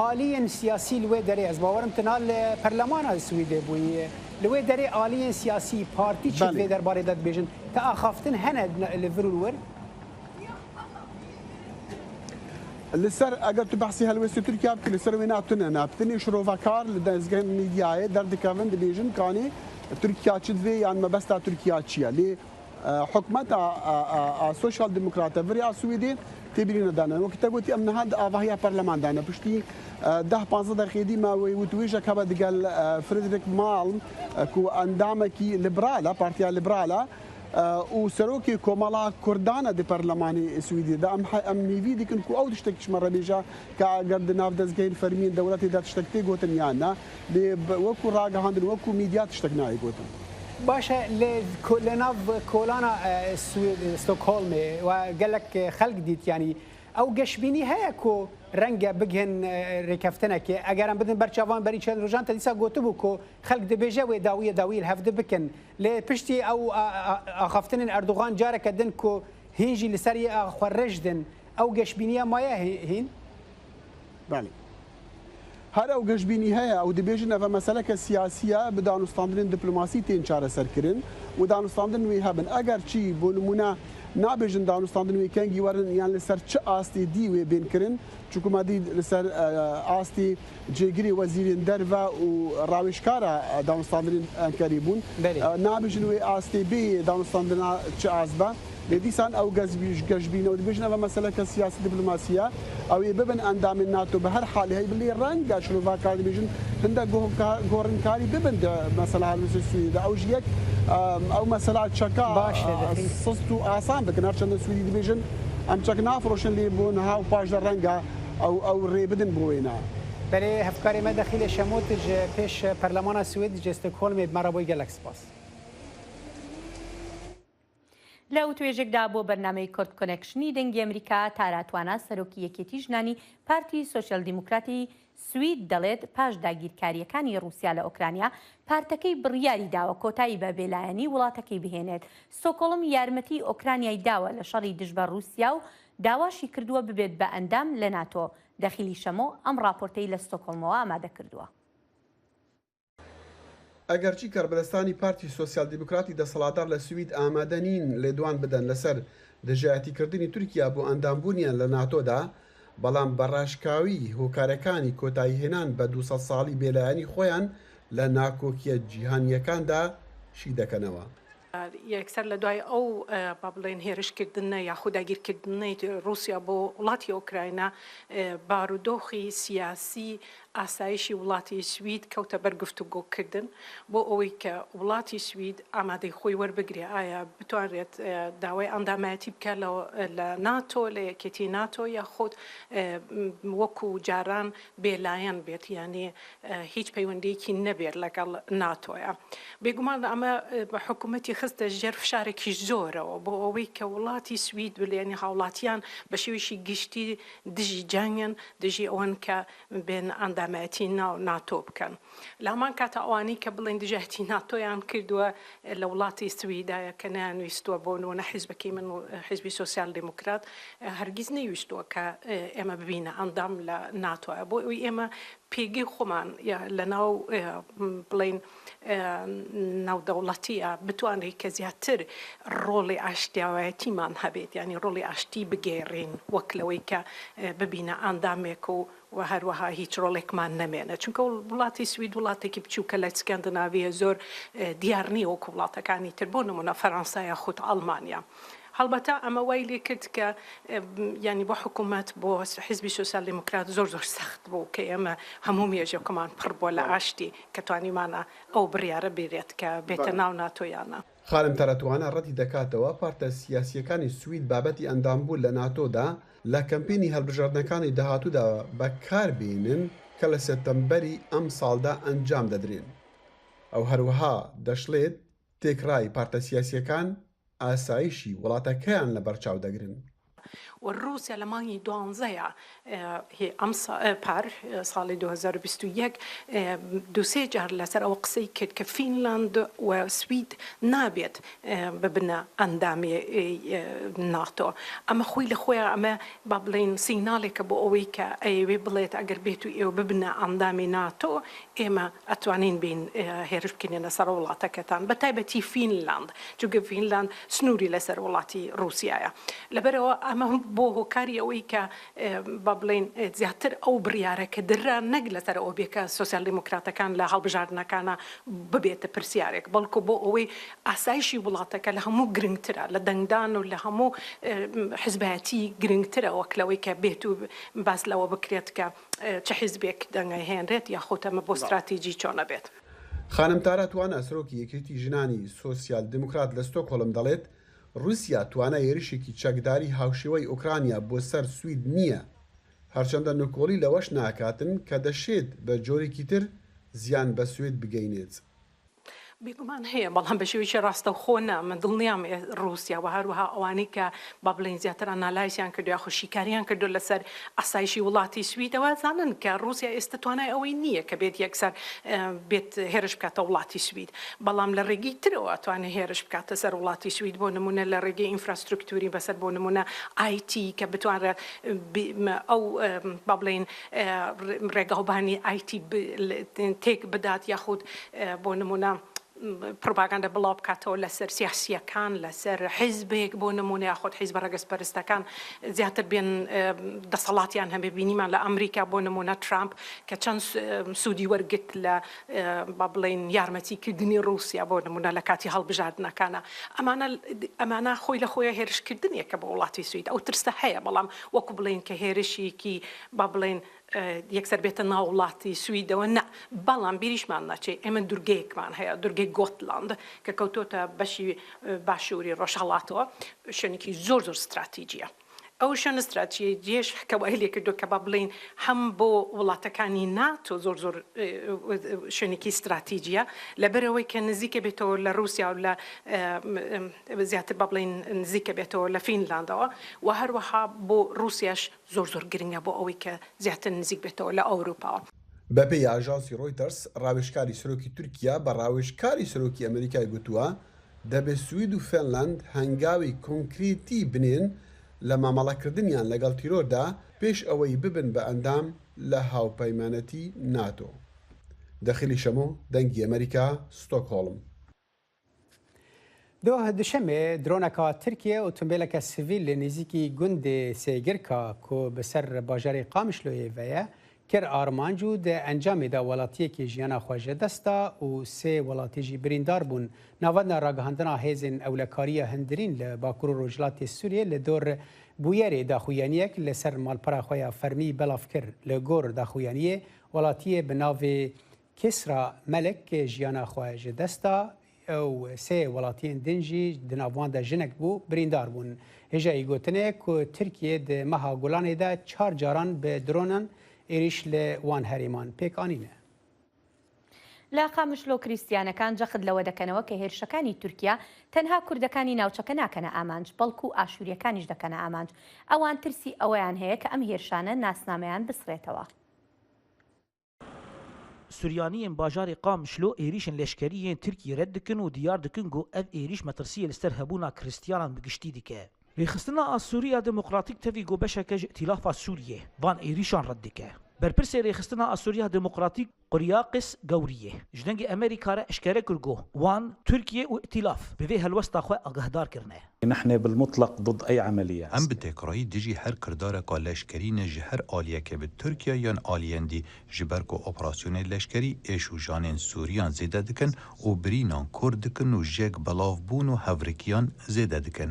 آلیین سیاسی لوێ دەرێ ئەس باوەرم تنال لە پەرلەمانە سویدێ بووی لەوێ دەرێ ئالیین سیاسی پارتی چ لێ دەربارەی دەتبێژن تا ئاخافتن هەنە لە ڤرور لەسەر ئەگەر تو بەحسی هەلوێستی تورکیا بکە لەسەر وێ ناتونە نابتنی شرۆڤەکار لە دەستگای میدیایە دەردەکەون دەبێژن کانی تورکیا چ دوێ یان مەبەستا تورکیا چییە لێ حکومەتە سوشال دیموکراتە ڤریا سویدێ تێبیری نەدانن وەکتە گوتی ئەم نەهاد ئاڤاهەیە پەرلەماندانە پشتی 10-15 دەقیقی ماوەی وتوێژەکە بە دەگەل فرێدریک ماڵم کو ئەندامێکی لیبرالە پارتیا لیبرالە و سەرۆکی کۆمەڵا کوردانە دی پەرلەمانی سویدیدا ئەم نیوی دیکن کو ئەو تشتێکیشمە ڕەبێژە کە ئەگەر ناو دەستگەی فەرمین دەوڵەتێدا تشتێک گوتن یاننا لێ وەکو ڕاگەهاندن وەکو میدیا تشتێک نایە گوتن باشە لە ناو کۆلانە ستۆکهۆڵمێ و gelek xelk dît yanî ew geşbînî heye ku renge bigihên rêkeftinekê egeran bidin berçavan berî çend rojan te dîsa gotibû ku xelk dibêje wê dawiye dawî hev dibikin lê piştî ew axaftinên Erdogan careke din ku hîn jî li ser yê xwe rej din ew geşbîniya maye hîn هەر ئەو گەشتبینی هەیە ئەو دەبێژن ئەvە مەسەلەکە سیاسیە بە دانوستاندنên دیپلۆماسی تێن چارەسەرکردن و دانوستاندن وێ هەبن ئەگەر چی بۆ نمونە نابێژن دانوستاندن وێ کەنگی وەرن یان لەسەر چ ئاستی دی وێ بێنکردن چکومەدی لەسەر ئاستی جێگیری وەزیرین دەرڤە و ڕاوێژکارە دانوستاندنین ئەنکەری بوون نابێژن وێ ئاستی بێ دانوستاندنا چ ئاسبە لێ دیسان ئەو گەشتبینەوە دەبێژنەوە مەسەلەکە سیاسی دیپلۆماسیە ئەوێ ببن ئەندامین ناتۆ بە هەر حالی هەی بڵێ ڕەنگە شلۆڤاکار دەبێژن هەندە گۆڕنکاری ببن مەسەلا هەلوێستی سویدە ئەو ژیەک ئەو مەسەلا چەکە سست و ئاسان بکەن هەر چەندە سویدی دەبێژن ئەم چەک نافرۆشن لێ بۆ نەها و پاشدە ڕەنگە ئەو ڕێ بدن بۆ وێنا بەرێ هەفکاری مە دەخیلە شەمۆتج پێش پەرلەمانە سوێد جێستۆکهۆڵمێ مەرە بۆی گەلەک سپاس لەو توێژێکدا بۆ بەرنامەی کورد کۆنێکشنی دەنگی ئەمریکا تاراتوانە سەرۆکی یەکێتی ژنانی پارتی سۆشیال دیموکراتی سوید دەڵێت پاش داگیرکاریەکانی رووسیا لە ئۆکرانیا پارتەکەی بڕیاری داوە کۆتایی بە بێلایەنی وڵاتەکەی بهێنێت ستۆکهۆڵم یارمەتی ئۆکرانیای داوە لە شەڕی دژبە رووسیا و داواشی کردووە ببێت بە ئەندام لە ناتۆ دەخیلی شەمۆ ئەم راپۆرتەی لە ستۆکهۆڵمەوە ئامادە کردووە ئەگەرچی کاربەدەستانی پارتی سۆسیال دیموکراتی دەسەڵاتدار لە سوید ئامادە نین لێدوان بدەن لەسەر دژایەتیکردنی تورکیا بۆ ئەندامبوونیان لە ناتۆدا بەڵام بەڕاشکاوی هۆکارەکانی کۆتاییهێنان بە 200 ساڵی بێلایەنی خۆیان لە ناکۆکیە جیهانیەکاندا شی دەکەنەوە. یەکسەر لە دوای ئەو با بڵێن هێرشکردنە یاخود داگیرکردنەی رووسیا بۆ وڵاتی ئۆکراینە بارودۆخی سیاسی ئاسایشی وڵاتی سوید کەوتە بەرگفتوگۆکردن بۆ ئەوەی کە وڵاتی سوید ئامادەی خۆی وەربگرێ ئایا بتوانرێت داوای ئەندامایەتی بکە لە ناتۆ لە یەکێتی ناتۆ یاخود وەکو جاران بێلایەن بێت یعنی هیچ پەیوەندیەکی نەبێت لەگەڵ ناتۆیە بێگومان ئەمە بە حکوومەتی خستە ژێر فشارێکی زۆرەوە بۆ ئەوەی کە وڵاتی سوید بلێنی هاوڵاتیان بە شێوەیەکی گشتی دژی جانگیان دژی ئەوەن کە بێن ئەندامەتی ناو ناتۆ بکەن لە هەمان کاتە ئەوانەی کە بڵێن دژایەتی ناتۆیان کردووە لە وڵاتی سویدایە کە نەیانویستووە بۆ نمونە حیزبەکەی من و حیزبی سۆسیال دموکرات هەرگیز نەیویستووە کە ئێمە ببینە ئەندام لە ناتۆە بۆ ئەوی ئێمە پێگەی خۆمان لە ناو بڵین ناودەوڵەتیە بتوانێت کە زیاتر ڕۆڵی ئاشتیاوایەتیمان هەبێت ینی ڕۆڵی ئاشتی بگێڕین وەک لەوەی کە ببینە ئەندامێک و هەروەها هیچ ڕۆڵێکمان نەمێنە چونکە وڵاتی سوید وڵاتێکی بچووکە لە سکەندناڤیە زۆر دیار نییە وەکو وڵاتەکانی تر بۆ نمونە فەڕەنسایە خودت ئەڵمانیا هەڵبەتە ئەمە وای لێ کرد کە ینی بۆ حکوومەت بۆ حیزبی سۆسیال دموکرات زۆر سەخت بوو کە ئێمە هەموو مێژەکەمان پڕ بووە لە ئاشتی کە توانیمانە ئەو بڕیارە بێرێت کە بێتە ناو ناتۆیانە. خانم تەرەتوانە ڕەتی دەکاتەوە پارتە سیاسیەکانی سوید بابەتی ئەندامبوو لە ناتۆدا لە کەمپینی هەڵبژاردنەکانی داهاتوودا بەکاربێنن کە لە سێپتەمبەری ئەم ساڵدا ئەنجام دەدرێن. ئەو هەروەها دەشڵێت تێکڕای پارتە سیاسیەکان ئاسایشی وڵاتەکەیان لە بەرچاو دەگرن. و رووسیا لە مانگی دوانزەیە ئەم پار ساڵی 2021 دوسێ جار لەسەر ئەوە قسەی کرد کە فینلاند و سوید نابێت ببنە ئەندامی ناتۆ ئەمە خۆی لە خۆیان ئەمە با بڵێن سیگناڵێکە بۆ ئەوەی کە ئەوێ بڵێت ئەگەر بێت و ئێوە ببنە ئەندامی ناتۆ ئێمە ئەتوانین بین هێرش بکەینە سەر وڵاتەکەتان بە تایبەتی فینلاند چونکە فینلاند سنووری لەسەر وڵاتی رووسیایە لەبەرەوە ئەمە بۆ هۆکاری ئەوەی کە با بڵێن زیاتر ئەو بڕیارە کە درا نەک لەسەر ئەو بێکە سۆسیال دموکراتەکان لە هەڵبژاردنەکانە ببێتە پرسیارێک بەڵکو بۆ ئەوەی ئاسایشی وڵاتەکە لە هەموو گرنگترە لە دەنگدان و لە هەموو حزبەتی گرنگترە وەک لەوەی کە بێت و باس لەوە بکرێت کە چه حیزبێک دەنگی هێنرێت یا خۆتەمە بۆ استراتیجی چۆنە بێت. خانم تارەتوانە سەرۆکی یەکێتی ژنانی سۆسیال دموکرات لە ستۆکهۆڵم دەڵێت رووسیا توانە هێرشێکی چەکداری هاوشێوەی ئوکرانیا بۆ سەر سوید نییە هەرچەندە نکۆڵی لەوەش ناکاتن کە دەشێت بە جۆرێکی تر زیان بە سوێد بگەینێت. بێگومان هەیە بەڵام بە شێوەیەکی ڕاستەوخۆ من دڵنیام رووسیا و هەروەها ئەوانەی کە با بڵێن زیاتر ئەنالایزیان کردو یا خۆشیکاریان کردو لەسەر ئاسایشی وڵاتی سویدەوە زانن کە رووسیا ئێستا توانای ئەوەی نییە کە بێت یەکسەر بێت هێرش بکاتە وڵاتی سوید بەڵام لە ڕێگەی ترەوە ئەتوانێت هێرش بکاتە سەر وڵاتی سوید بۆ نمونە لە ڕێگەی ئینفراستروکتوری بەسەر بۆ نمونە ئایتی کە بتوانێت ئەو با بڵێن ڕێگاوبانی ئایتی تێک بدات یاخود بۆ نمونە پروپاگاندا بڵاو بکاتەوە لەسەر سیاسیەکان لەسەر حیزبێک بۆ نمونە یاخود حیزب ڕەگەزپەرستەکان زیاتر بێن دەسەڵاتیان هەبێ بینیمان لە ئەمریکا بۆ نمونە ترامپ کە چەند سوودی وەرگرت لە با بڵێن یارمەتیکردنی رووسیا بۆ نمونە لە کاتی هەڵبژاردنەکانە ئەمانە خۆی لە خۆیە هێرشکردنیەکە بە وڵاتی سوید ئەو ترسە هەیە بەڵام وەکو بڵێن کە هێرشێکی با بڵێن یەکسەر بێتە ناو وڵاتی سویدەوە نە بەڵام بیریشمان ناچێت ئێمە دورگەیەکمان هەیە دورگەی گۆتلاند کە کەوتۆتە بەشی باشووری ڕۆژهەڵاتەوە شوێنێکی زۆر استراتیجیە ئەو شوێن استراتیجیش کەوای لێ کردو کە با بڵێن هەم بۆ وڵاتەکانی ناتۆ زۆر شوێنێکی استراتیجیە لەبەرەوەی کە نزیکە بێتەوە لە رووسیا و لە زیاتر با بڵێن نزیکە بێتەوە لە فینلاندەوە و هەروەها بۆ رووسیاش زۆر گرنگە بۆ ئەوەی کە زیاتر نزیک بێتەوە لە ئەوروپاوە. بەپێی ئاژانسی ڕۆیتەرس ڕاوێژکاری سەرۆکی تورکیا بە ڕاوێژکاری سەرۆکی ئەمریکای گوتووە دەبێت سوید و فینلاند هەنگاوی کۆنکریتی بنێن لە مامەڵەکردنیان لەگەڵ تیرۆردا پێش ئەوەی ببن بە ئەندام لە هاوپەیمانەتی ناتۆ. دەخلی شەمۆ دەنگی ئەمریکا ستۆکهۆڵم. دوشەمێ درۆنەکە ترکیە ئۆتۆمبیلەکە سڤیل لە نزیکی گوندێ سێگرکە کۆ بەسەر باژارەی قامشلۆیێڤەیە کرد ئارمانج و دە ئەنجامێدا وڵاتیەکی ژیانە خۆژە دەستا و سێ وڵاتیژی بریندار بوون ناوەندە ڕاگەهاندنا هێزن ئەولەکاریە هەندرین لە باکوور و ڕۆژهەڵاتی سووریە لە دۆر بویەرێ داخویانیەک لەسەر ماڵپەرا خۆیان فەرمی بەڵاف کرد لە گۆر داخویانیە وڵاتیە بناوێ کسرا مەلک کە ژیانە خۆژە دەستا ئەو سێ وڵاتیان دنجی دناواندا ژنێک بوو بریندار بوون هێژایی گوتنێک و ترکیە دە مەها گوڵانێدا 4 جاران بە درۆنان ئێریش لە وان هەرێمان پێکانینە. لە قامشلۆ کریسیانەکان جەخت لەوە دەکەنەوە کە هێرشەکانی تورکیا تەنها کوردەکانی ناوچەکە ناکەنە ئامانج بەڵکو و ئاشووریەکانیش دەکەنە ئامانج ئەوان ترسی ئەوەیان هەیە کە ئەم هێرشانە ناسنامەیان بسڕێتەوە. سوریانیên bajarê Qamişlo êrişên leşkeriyên Tirkiyê red dikin û diyar dikin got ev êriş metirsiyê li ser hebûna kristyanan bi giştî dike. Rêxistina a Sûriya Demokratîk tevî got beşeke ji îtîlafa Sûriyê van êrîşan red dike. Berpirsê rêxistina a Sûriya Demokratîk Quryaqis Gewriyê ji dengê Amerîka re eşkere kir got wan Tirkiye û îtîlaf bi vê helwesta xwe agahdar kirine. نحن بالمطلق ضد أي عملية. ام bi tekrarî dijî her kirdareka leşkerîne ji her aliyeke bi Tirkiye yan aliyên dî ji ber ku operasyonê leşkerî êş û janên Sûriyan zêde dikin û birînan kor dikin û jek belavbûn û hevrekiyan zêde dikin.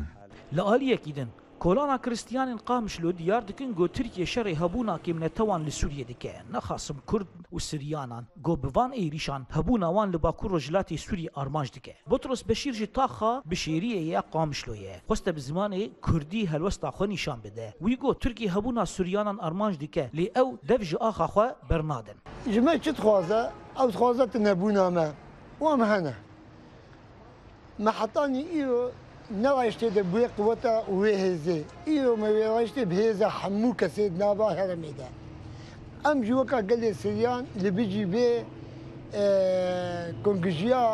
Li aliyekî din kolana kristyanên Qamişlo diyar dikin got Tirkiye şerê hebûna kêmnetewan li Sûriyê dike. Nexasim Kurd û Siryanan got bi van êrîşan hebûna wan li Bakur Rojhilatê Sûriyê armanc dike. Butros Beşîr ji taxa bi şêriyê ya Qamişloyê xweste bi zimanê Kurdî helwesta xwe nîşan bide. Wî got Tirkiye hebûna Suryanan armanc dike lê ew dev ji axa xwe bernadin. Ji me çi dixwaze ew dixwaze tu nebûna me wan hene. Me hetanî îro نواشته بوی قوتا و هزه ایو مواشته به هزه حمو کسی نابا هرمیده ام جوکا گلی سریان لبیجی به کنگجیا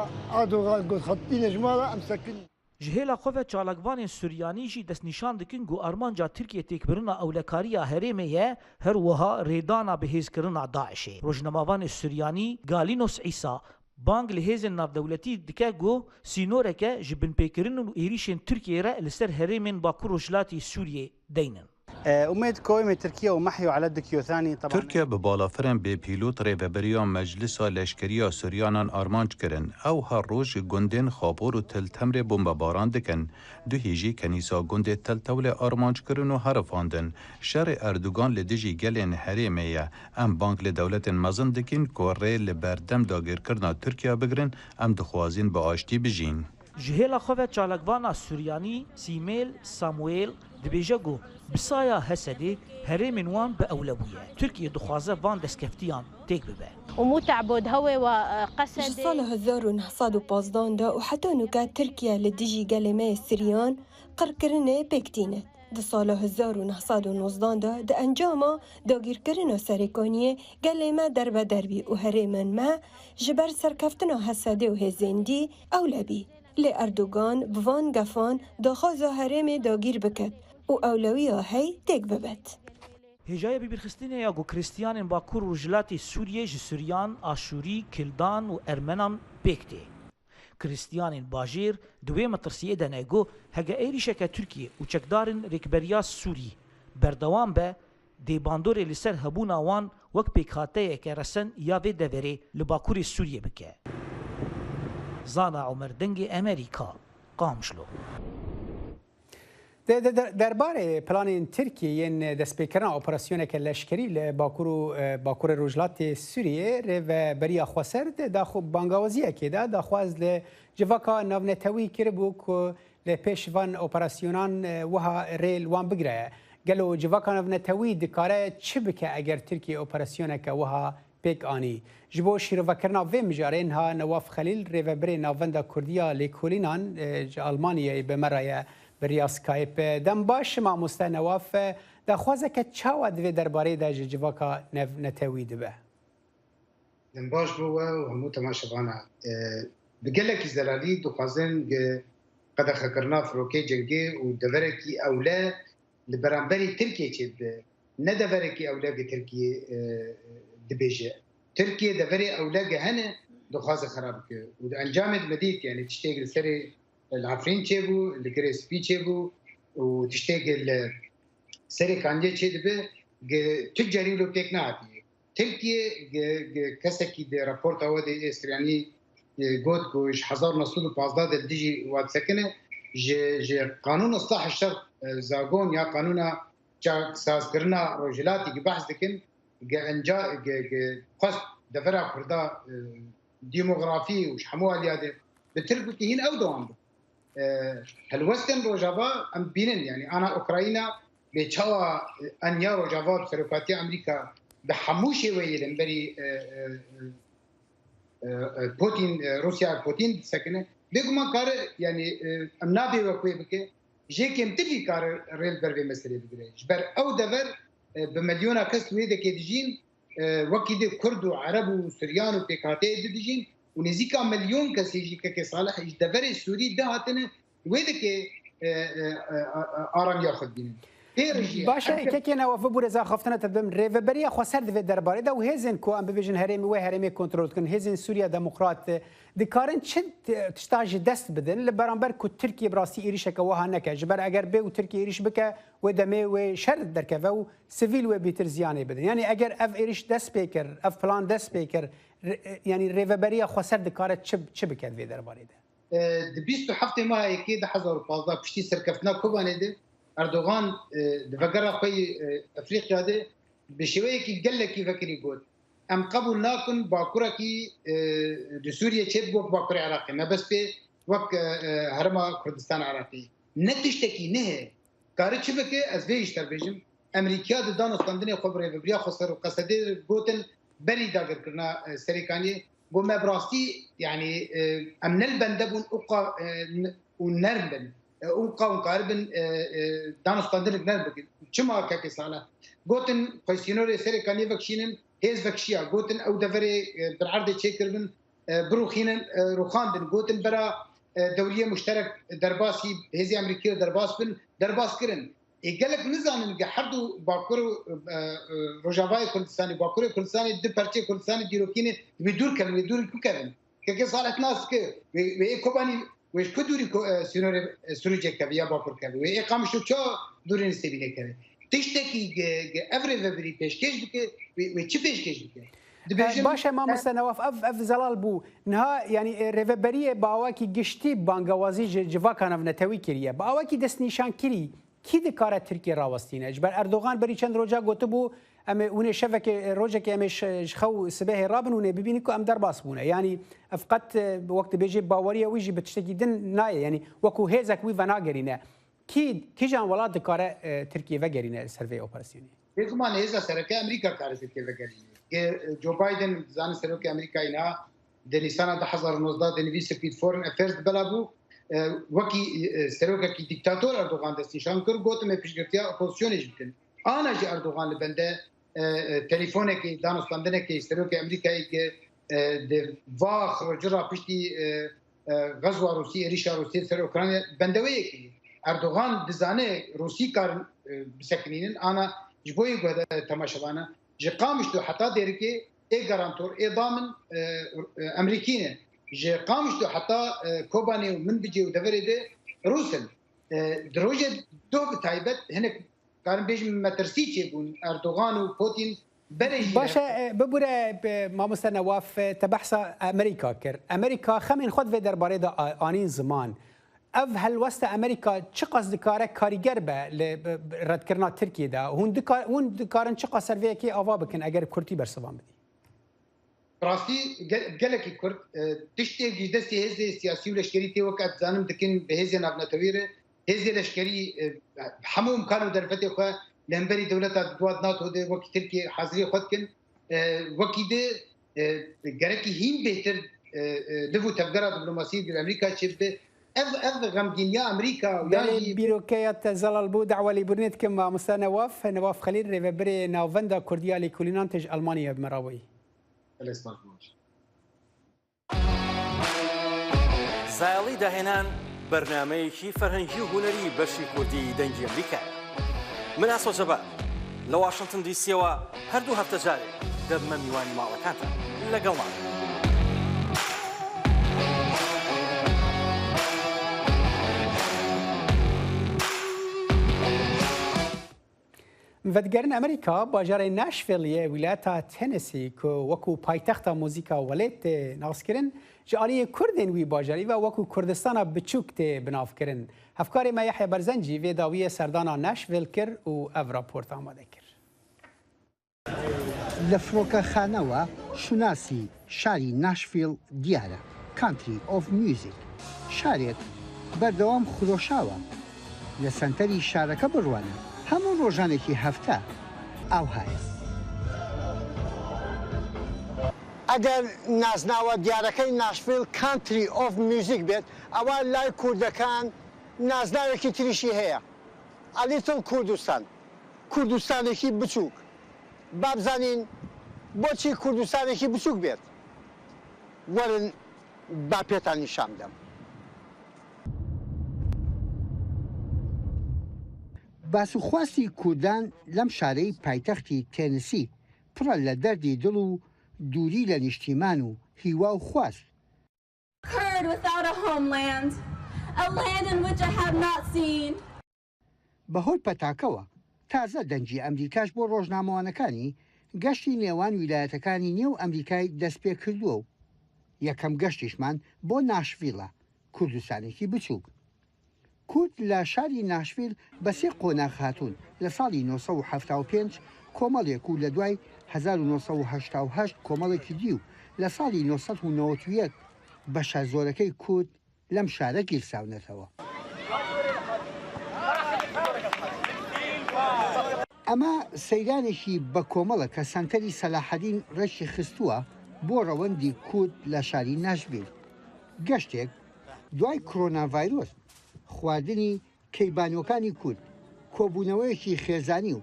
آدوغان گفت خطی نجمارا ام سکن جهلا خوفه چالکوان سوریانی جی دست نشان دکن گو ارمانجا ترکیه تکبرنا اولکاریا هرمه هر وها ریدانا بهز کرنا داعشه روزنامه‌وان سوریانی گالینوس عیسی بانگ لهێزن ناودەولەتی دکە گۆ سینۆرەکە ji binpêkirin û êrişên Tirkiyê re li ser herêmên Bakur Rojhilatê Sûriyê deynin. أميد كويمة تركيا ومحيو على الدكيو ثاني طبعا تركيا ببالافرن به پیلوت ریوبریان مجلس لشکریا سوریانان آرمانج کرن او هر روز گندن خابور و تل تمر بمباران دکن دو هیجی کنیسا گند تل تول آرمانج کرن و حرفاندن شر اردوگان لدیجی گلین حریمیه ام بانک لدولت مزن دکن کوره لبردم داگیر کرنا ترکیا بگرن ام دخوازین با آشتی بجین. جهلا خوفه چالکوانا سوریانی سیمیل ساموئیل دبیجه گو بسایا هسدی هرمین وان به اولویه ترکیه دخوازه وان دستکفتیان تیک ببه ومتعبد هو وقصد سال 1915 دا وحتى نكات تركيا لديجي قلمي سريان قركرنه بكتينه ده سال 1919 دا انجاما داگیر کرنا سرکانیه قلمه درب دربی و هرمن ما جبر سرکفتنا حسدی و هزندی اولبی لأردوغان بوان گفان داخوازا هرم داگیر بکد و اولویه هی تک ببد. هجای بیرخستینه یا گو کریستیانین باکور رجلاتی سوریه جسوریان آشوری کلدان و ارمنان بکتی. کریستیانین باجیر دوی مترسیه دنه گو هگه ایریشک ترکیه و چکدارین رکبریاس سوری بردوان به دیباندور لسر هبون آوان وک پیکاته که رسن یا وی دوری لباکور سوریه بکه. زانا عمر دنگ امریکا قامشلو درباره پلان ترکیه این دستپیکرنا اپراسیونک لشکری لباکور رجلات سوریه و بریا خواسرد دا خوب بانگاوزیه که دا خواز لجواکا نونتوی کربو که لپیشوان اپراسیونان وها ریل وان بگره گلو جواکا نونتوی دکاره چی بکه اگر ترکیه اپراسیونک وها پیک آنی جبو شیروکرنا و مجارین ها نواف خلیل ریوبری ناوندا کردیا لیکولینان آلمانیای بمرای بریا سکایپ دم باش ما مستنواف دا خوازه که چاوا دوی درباره دا جواکا نتوی دبه دم باش بو و همو تماشاوانا بگلکی زلالی دو خوازن قد خکرنا فروکی جنگی و دورکی اولا لبرانبری ترکیه چید نه دورکی اولا ترکیه دبیجه ترکیه دوري أولاقة هنا دخازة خراب كه وأنجام المديك يعني تشتغل سري العفرين تشيبو الكريس بي تشيبو وتشتغل سري كانجة تشيبه تجاري لو تكناتي تركيا كسكي ده رابورت هو ده إسرائيلي قد كوش حزار نصول بازداد الديجي واد سكنه ج قانون إصلاح الشرط زاغون يا قانونا جا ساز كرنا رجلاتي بحث لكن انجا قصد دفرع فردا ديموغرافي وش حموها لياده بتركوا هين او دوام هالوستن روجافا ام بينن يعني انا اوكرانيا بتشوا انيا روجافا بسرقاتي امريكا بحموشي ويلن بري پوتین روسیا پوتین سکنه بگمان کار یعنی ام نابی وکوی بکه جێکێم تری کار ڕێل بەرێ مەسلێ بگرێت بەر ئەو دەڤەر بە مەلیۆنا کەس وێ دەکێ دژین وەکی دێ کورد و عەرەب و سوریان و پێکاتەیە ددژین و نزیکا مەلیۆن کەسێژی کەکێ ساڵح هیچ دەڤەرێ سووری داهاتنە وێ دەکێ ئارامیا خۆت بینن باشە کەکێنەوە ببوورە زاخفتنەتە بم ڕێڤەبەریە خۆسەر دەوێت دەربارەدا و هێزن کۆ ئەم ببێژن هەرێمی وێ هەرێمی کۆنتترۆلکن هێزن سووریا دموکرات دکارن چ تشتاژی دەست بدن لە بەرامبەر کو ترکیە بڕاستی ئێریشەکە وها نەکە ji ber ئەگەر بێ و ترکی ئێریش بکە وێ دەمێ وێ شەر دەرکەوە و سڤیل وێ بیتر زیانێ بدن ینی ئەگەر ئەف ئێریش دەست پێ کرد ئەف پلان دەست پێ کرد ینی ڕێڤەبەریە خۆسەر دکارێت چ بکات وێ دەربارەیدا 27 مایەکێ 2015 پشتی سەرکەفتنا کۆبانێدە ئەردۆغان دڤەگەرا خۆی ئەفریقیا دێ بە شێوەیەکی گەلێکی فەکری گوت ئەم قبول ناکن باکوورێکی سووریە چێت بۆ باکووری عراقی مەبەست پێ وەک هەرما کوردستان عراقی نەتیشتێکی نهەیە کارە چ بکێ ئەس بێیش تەربێژم ئەمریکا دانوستاندنی خۆ ڕێڤەبریا خۆسەر و قەسەدێ گوتن بەری داگیرکردنا سەرێکانی بۆ مەبڕاستی یعنی ئەم نەلبەندە بوون و نەرم بن اون قوم قاربن دانستاندنك نربك چما كاكي سالا قوتن قيسينوري سري كاني فكشينن هيز فكشيا قوتن او دفري بالعرض تشيكربن بروخينن روخاندن قوتن برا دوليه مشترك درباسي هيزي امريكيه درباس بن درباس كرن يقالك نزانن حردو باكورو روجافاي كردستاني باكورو كردستاني دو بارتي كردستاني ديروكيني بيدور كان بيدور كوكرن كاكي صالح ناس كي وي كوباني وش كدوري سوريا كبيا باكور كبي وإقامة شو دوري نستبينه كبي تشتكي أفري فبري بيشكش بك وش بيشكش بك باشا ما مستنواف اف زلال بو نها يعني ريفبريه باواكي گشتي بانگوازي جوا كان نتوي كريه باواكي دست نشان كري كي دكاره تركيا راوستينه اجبر اردوغان بري چند روجا گوتبو ام ونه شفك روجك امش خو سبه رابن ونه ببينكو ام درباس بونه يعني افقت وقت بيجي باوريه ويجي بتشتكي دن ناي يعني وكو هيزك وي فناغرينا كي جان ولاد دكاره تركيا وغرينا سيرفي اوبراسيوني بيزمان هيزا سركه امريكا كار تركيا وغرينا جو بايدن زان سركه امريكا اينا دنيسانا 2019 دنيفي سبيد فورن افيرز بلابو وكي سركه كي ديكتاتور اردوغان دستنشان كر گوت me pişgirtiya opozisyon ejbitin ana ji Erdoğan li bende telefonekî danûstandinekî Serokê Amerîkayê di va xrocira piştî gazwa Rûsî êrişa Rûsî ser Ukrayna bende wê yekî Erdoğan dizane Rûsî karin bisekinînin ana ji bo yê temaşevana ji qamiştu heta derikê ê garantor ê damin Amerîkîne ji qamiştu heta Kobanê min bicê û deverê de Rûsin di rojê do bi taybet hinek كان بيجي مترسيتي بون اردوغان وبوتين باشا ببوره ما مستنواف تبحث امريكا كر امريكا خمين خد في درباره دا انين زمان اف هل وسط امريكا چه قصد کاره کاریگر به رد کرنا ترکیه دا هون دکارن چه قصر وی کی اوا بکن اگر کورتی برسوان بدی راستی گلکی کورت تشتی گیدستی هزی سیاسی و لشکری تی وقت زانم دکن به هزی نابنتویره هزي لشكري حموم كانوا درفتي خو لمبري دولتا دواد ناتو دي وقت تركي حاضري خدكن وقت دي غركي هين بهتر دفو تفجر دبلوماسي بامريكا شفت اف غمجينيا امريكا يعني بيروكيات زلال بو دعوه لبرنت كما مستنواف نواف خليل ريفبري ناوفندا كورديا لكولينانتج المانيا بمراوي زايلي دهنان برنامەیەکی فەرهەنگی و هونەری بەشی کوردی دەنگی ئەمریکا من ئاسۆ جەبار لە واشنگتن دیسیەوە هەردوو هەفتە جارێک دەبمە میوانی ماڵەکانتان لەگەڵمان ڤەتگەرن ئەمریکا باژارەی ناشڤیلیە ویلایەتە تێنسی وەکو پایتەختە موزیکا وەلێت ناسکردن ji aliyê Kurdên wî bajarî ve wekû Kurdistana biçûk tê binavkirin. Hevkarê me Yehya Berzencî vê dawiyê serdana Nashville kir û ev raport amade kir. Li firokexanewa şunasî şarî Nashville diyar e Country of Music. Şarek berdewam xiroşawa li senterî şareke birwane. Hemû rojanekî hefte ew heye. ئەگەر نازناوە دیارەکەی ناشڤیل کانتری ئۆف میوزیک بێت ئەوە لای کوردەکان نازناوێکی تریشی هەیە ئەلیتڵ کوردستان کوردستانێکی بچووک با بزانین بۆچی کوردستانێکی بچووک بێت وەرن با پێتان نیشان بدەم. باسوخواستی کوردان لەم شارەی پایتەختی تێنسی پڕە لە دەردی دڵ و دووری لە نیشتیمان و هیوا و خواست. بەهۆی پەتاکەوە تازە دەنجی ئەمریکاش بۆ ڕۆژنامەوانەکانی گەشتی نێوان ویلایەتەکانی نێو ئەمریکای دەست پێ کردووە و یەکەم گەشتیشمان بۆ ناشڤیلە کوردستانێکی بچووک. کورد لە شاری ناشڤیل بە سێ قۆناغ هاتوون لە ساڵی 1975 کۆمەڵێک و لە دوای 1970 کۆمەڵێکی دی و لە ساڵی 1991 بەشە زۆرەکەی کورد لەم شارە گیرساونەتەوە. ئەمە سەیرانێکی بە کۆمەڵە کە سەنتەری سەلاحەدین ڕێکی خستووە بۆ ڕەوەندی کورد لە شاری ناشڤیل. گەشتێک دوای کۆرۆناڤایرۆس خواردنی کەیبانیەکانی کورد کۆبوونەوەیەکی خێزانی و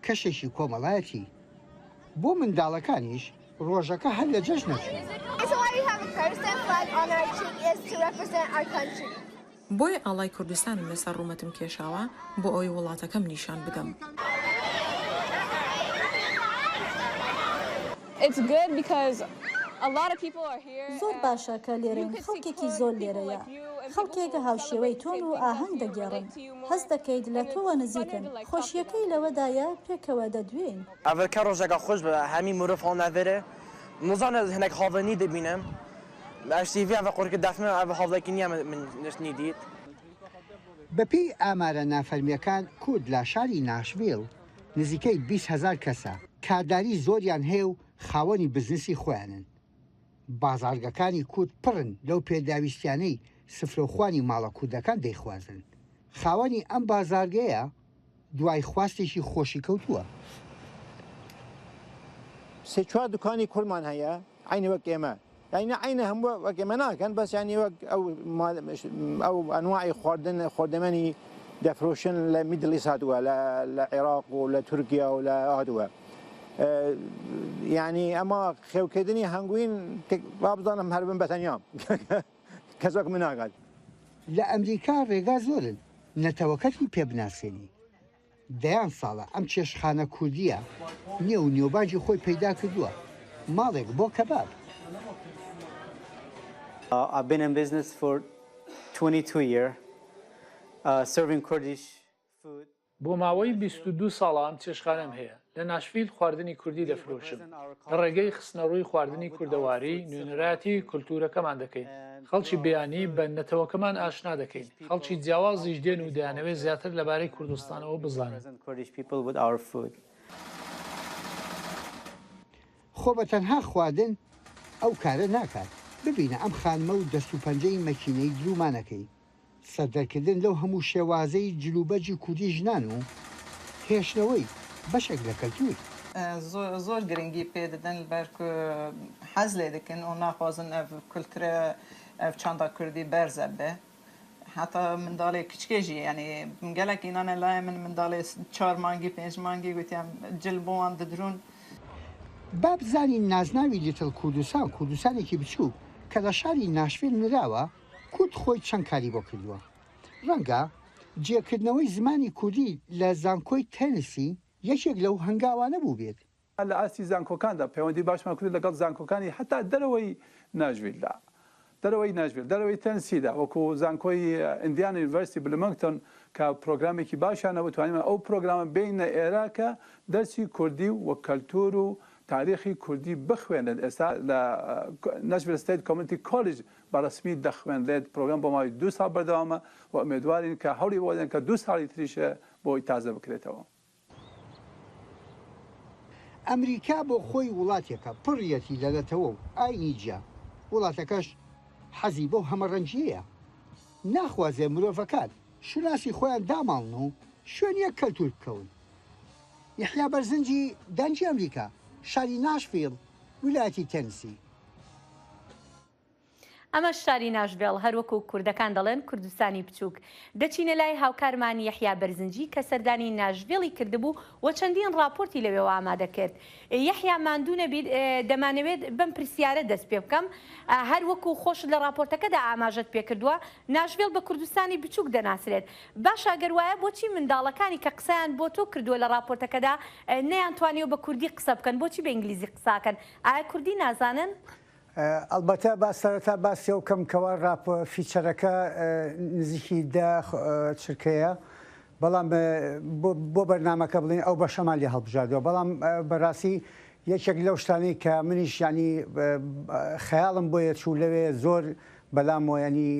کەشێکی کۆمەڵایەتی بۆ منداڵەکانیش ڕۆژەکە هەر لە جەژن نەچوو. بۆیە ئاڵای کوردستانم لەسەر ڕوومەتم کێشاوە بۆ ئەوی وڵاتەکەم نیشان بدەم. زۆر باشە کە لێرەین خەڵکێکی زۆر لێرەیە خەڵکێکە هاوشێوەی تۆن و ئاهەنگ دەگێڕن هەست دەکەیت لە تۆوە نزیکن خۆشیەکەی لەوەدایە پێکەوە دەدوێن ئەڤەکە ڕۆژێکە خۆش بە هەمی مرۆڤ هەڵناوێرە نزانە هەنێک هاوێنی دەبینم ئەشتیڤی ئەڤە قۆرکە دەفمە ئەڤە هاوڵێکی نییە من نشتنی دیت. بەپێی ئامارە نافەرمیەکان کورد لە شاری ناشڤیل نزیکەی 20,000 کەسە کارداری زۆریان هەیە و خاوەنی بزنسی خۆیانن. بازارگەکانی کورد پڕن لەو پێداویستیانەی سفرەوخوانی ماڵە کوردەکان دەیخوازن. خاوەنی ئەم بازارگەیە دوای خواستێکی خۆشی کەوتووە. سێ چوار دوکانی کوردمان هەیە عینە وەک ئێمە یعنی عینە هەموو وەک ئێمە ناکەن بەس ینی وەک ئەو ئەنواعی خواردەمەنی دەفرۆشن لە میدڵی هاتووە لە عێراق و لە تورکیا و لە هاتووە. یعنی ئەمە خێوکردنی هەنگوین با بزانم هەر بن بەتەنیام کەسێک من ناگات. لە ئەمریکا ڕێگا زۆرن نەتەوەکەتی پێبناسێنی. دەیان ساڵە ئەم چێشخانە کوردیە نێو نیۆباجی خۆی پەیدا کردووە ماڵێک بۆ کەباب. I've been in business for 22 years, serving Kurdish food. بۆ ماوەی 22 ساڵان چێشخانەم هەیە لە ناشڤیل خواردنی کوردی دەفرۆشم لە ڕێگەی خستنەڕووی خواردنی کوردەواری نوێنەراتی کولتورەکەمان دەکەین خەڵکی بەیانی بە نەتەوەکەمان ئاشنا دەکەین خەڵکی جیاوازیش دێن و دەیانەوێت زیاتر لەبارەی کوردستانەوە بزانن. خۆ بە تەنها خواردن ئەو کارە ناکات ببینە ئەم خانمە و دەست و پەنجەی مەکینەی درومانەکەی سەردەرکردن لەو هەموو شێوازەی جلوبەجی کوردی ژنان و هێشتنەوەی بەشێک لە کەلتور. زۆر گرنگی پێ دەدەن بەرکو حەز لێ دەکەن و ناخوازن ئەv کولتورە ئەv چاندا کوردی بەرزە بێ هەتا منداڵی کچکێژی ینی گەلێک ئینانە لای من منداڵی 4 مانگی 5 مانگی گوتیان جل بۆوان دەدرون. با بزانین نازناوی لیتل کوردستان کوردستانێکی بچووک کە لە شاری ناشڤیل نراوە کورد خۆی چەند کاری بۆ کردووە. ڕەنگە جێکردنەوەی زمانی کوردی لە زانکۆی تەنسی یەکێک لەو هەنگاوانە بوو بێت. لە ئاستی زانکۆکاندا پەیوەندی باشمان کرد لەگەڵ زانکۆکانی حتا دەرەوەی ناشڤیلدا دەرەوەی تەنسیدا وەکو زانکۆی ئیندیان یونیڤەرسیتی بلمەنگتۆن کە پرۆگرامێکی باشانە بتوانین ئەو پرۆگرامە بینە ئێراکە دەرسی کوردی و کەلتور و تاریخی کوردی بخوێنن. ئێستا لە ناشڤیل ستیت کۆمیونیتی کۆلیج بەڕسمی دەخوێنرێت پرۆگرام بۆ ماوەی 2 ساڵ بەردەوامە و ئومێدوارین کە هەوڵی بۆ دەن کە 2 ساڵی تریشە بۆی تازە بکرێتەوە. ئەمریکا بۆ خۆی وڵاتێکە پڕیەتی لەدەتەوە و ئاینی جیا وڵاتەکەش حەزی بۆ هەمەڕەنجیەیە ناخوازێ مرۆڤەکان شوناسی خۆیان داماڵن و شوێنیە کەلتور بکەون. یحیا بەرزنجی دەنجی ئەمریکا شاری ناشڤیل ویلایەتی تەنسی ئەمە شاری ناشڤێڵ هەروەکو کوردەکان دەڵێن کوردستانی بچووک دەچینە لای هاوکارمانی یەحیا بەرزنجی کە سەردانی ناشڤێڵی کردبوو و چەندین راپۆرتی لەوێەوە ئامادە کرد. یەحیا ماندوو نەبیت دەمانەوێت بەم پرسیارە دەست پێ بکەم هەروەکو خۆش لە راپۆرتەکەدا ئاماژەت پێکردووە ناشڤێڵ بە کوردستانی بچووک دەناسرێت. باشە گەر وایە بۆچی منداڵەکانی کە قسەیان بۆ تۆ کردووە لە راپۆرتەکەدا نەیانتوانیەوە بە کوردی قسە بکەن بۆچی بە ئینگلیزی قساکەن ئایا کوردی نازانن؟ ئەلبەتە با سەرەتا باسی ئەو کەم کەوا فیچەرەکە نزیکی چرکەیە بەڵام بۆ بەرنامەکە بڵین ئەو بە شەمالی هەڵبژاردەوە بەڵام بەڕاستی یەکێک لەو شتانەی کە منیش ینی خەیاڵم بۆیە چوو لەوێ زۆر بەلامەوە ینی